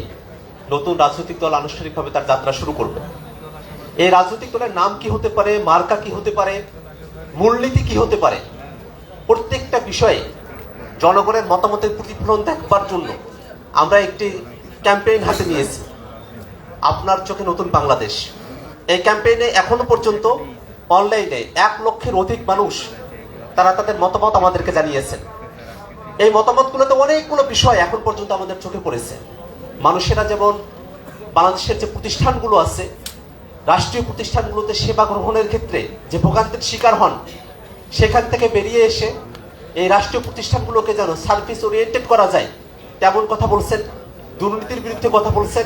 Speaker 9: নতুন রাজনৈতিক দল আনুষ্ঠানিকভাবে তার যাত্রা শুরু করবে। এই রাজনৈতিক দলের নাম কি হতে পারে, মার্কা কি হতে পারে, মূলনীতি কি হতে পারে, প্রত্যেকটা বিষয়ে জনগণের মতামতের প্রতিফলন দেখবার জন্য আমরা একটি ক্যাম্পেইন হাতে নিয়েছি, আপনার চোখে নতুন বাংলাদেশ। এই ক্যাম্পেইনে এখনো পর্যন্ত অনলাইনে 1 লক্ষের অধিক মানুষ তারা তাদের মতামত আমাদেরকে জানিয়েছেন। এই মতামতগুলোতে অনেকগুলো বিষয় এখন পর্যন্ত আমাদের চোখে পড়েছে। মানুষেরা যেমন বাংলাদেশের যে প্রতিষ্ঠানগুলো আছে, রাষ্ট্রীয় প্রতিষ্ঠানগুলোতে সেবা গ্রহণের ক্ষেত্রে যে ভোগান্তির শিকার হন, সেখান থেকে বেরিয়ে এসে এই রাষ্ট্রীয় প্রতিষ্ঠানগুলোকে যেন সার্ভিস ওরিয়েন্টেড করা যায় তেমন কথা বলছেন। দুর্নীতির বিরুদ্ধে কথা বলছেন।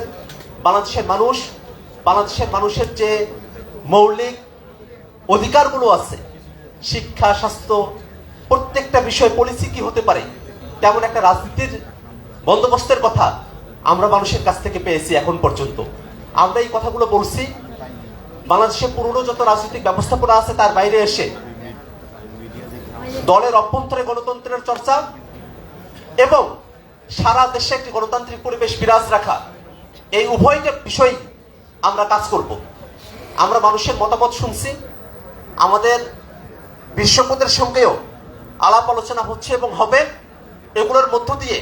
Speaker 9: বাংলাদেশের মানুষের যে মৌলিক অধিকারগুলো আছে, শিক্ষা, স্বাস্থ্য, প্রত্যেকটা বিষয় পলিসি কি হতে পারে তেমন একটা রাজনীতির বন্দোবস্তের কথা আমরা মানুষের কাছ থেকে পেয়েছি। এখন পর্যন্ত আমরা এই কথাগুলো বলছি বাংলাদেশের পুরনো যত রাজনৈতিক ব্যবস্থাপনা আছে তার বাইরে এসে দলের অভ্যন্তরে গণতন্ত্রের চর্চা এবং সারা দেশে একটি গণতান্ত্রিক পরিবেশ বিরাজ রাখা, এই উভয়টা বিষয় আমরা কাজ করব। আমরা মানুষের মতামত শুনছি, আমাদের বিশেষজ্ঞদের সঙ্গেও আলাপ আলোচনা হচ্ছে এবং হবে। এগুলোর মধ্য দিয়ে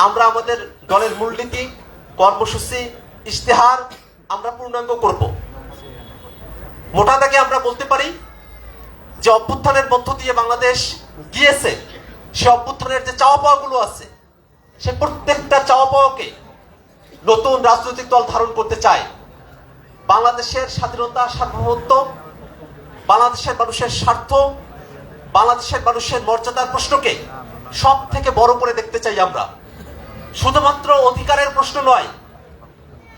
Speaker 9: আমরা আমাদের দলের মূলনীতি, কর্মসূচি, ইশতেহার আমরা পূর্ণাঙ্গ করব। মোটা দাগে আমরা বলতে পারি যে অভ্যুত্থানের মধ্য দিয়ে বাংলাদেশ গিয়েছে, সে অভ্যুত্থানের যে চাওয়া পাওয়াগুলো আছে, সে প্রত্যেকটা চাওয়া পাওয়াকে নতুন রাজনৈতিক দল ধারণ করতে চায়। বাংলাদেশের স্বাধীনতা, সার্বভৌমত্ব, বাংলাদেশের মানুষের স্বার্থ, বাংলাদেশের মানুষের মর্যাদার প্রশ্নকে সব থেকে বড় করে দেখতে চাই আমরা। শুধুমাত্র অধিকারের প্রশ্ন নয়,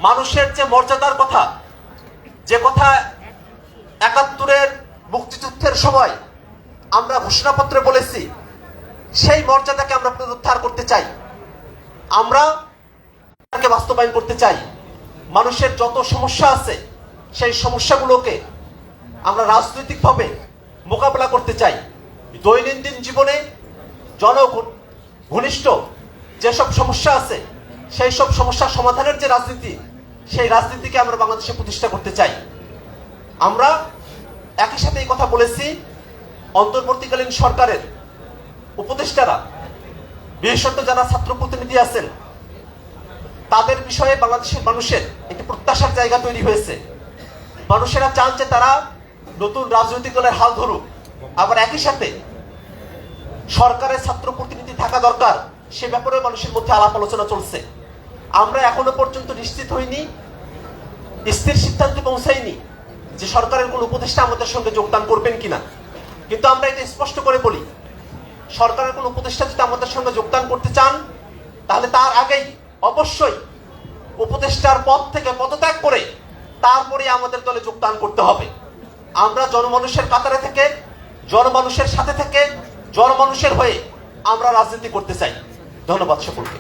Speaker 9: মানুষের যে মর্যাদার কথা, যে কথা ৭১-এর মুক্তিযুদ্ধের সময় আমরা ঘোষণাপত্রে বলেছি, সেই মর্যাদাকে আমরা পুনরুদ্ধার করতে চাই, আমরা বাস্তবায়ন করতে চাই। মানুষের যত সমস্যা আছে সেই সমস্যাগুলোকে আমরা রাজনৈতিকভাবে মোকাবেলা করতে চাই। দৈনন্দিন জীবনে জনঘনিষ্ঠ যেসব সমস্যা আছে সেই সব সমস্যার সমাধানের যে রাজনীতি, সেই রাজনীতিকে আমরা বাংলাদেশে প্রতিষ্ঠা করতে চাই। আমরা একই সাথে এই কথা বলেছি, অন্তর্বর্তীকালীন সরকারের উপদেষ্টারা, বিশেষত যারা ছাত্র প্রতিনিধি আছেন, তাদের বিষয়ে বাংলাদেশের মানুষের একটি প্রত্যাশার জায়গা তৈরি হয়েছে। মানুষেরা চান যে তারা নতুন রাজনৈতিক দলের হাল ধরুক, আবার একই সাথে সরকারের ছাত্র প্রতিনিধি থাকা দরকার, সে ব্যাপারে মানুষের মধ্যে আলাপ আলোচনা চলছে। আমরা এখনো পর্যন্ত নিশ্চিত হইনি, স্থির সিদ্ধান্তে পৌঁছাইনি যে সরকারের কোন উপদেষ্টা আমাদের সঙ্গে যোগদান করবেন কিনা, কিন্তু আমরা এটা স্পষ্ট করে বলি, সরকারের কোন উপদেষ্টা যদি আমাদের সঙ্গে যোগদান করতে চান তাহলে তার আগেই অবশ্যই উপদেষ্টার পদ থেকে পদত্যাগ করে তারপরে আমাদের দলে যোগদান করতে হবে। আমরা জনমানুষের কাতারে থেকে, জনমানুষের সাথে থেকে, জনমানুষের হয়ে আমরা রাজনীতি করতে চাই। ধন্যবাদ সকলকে।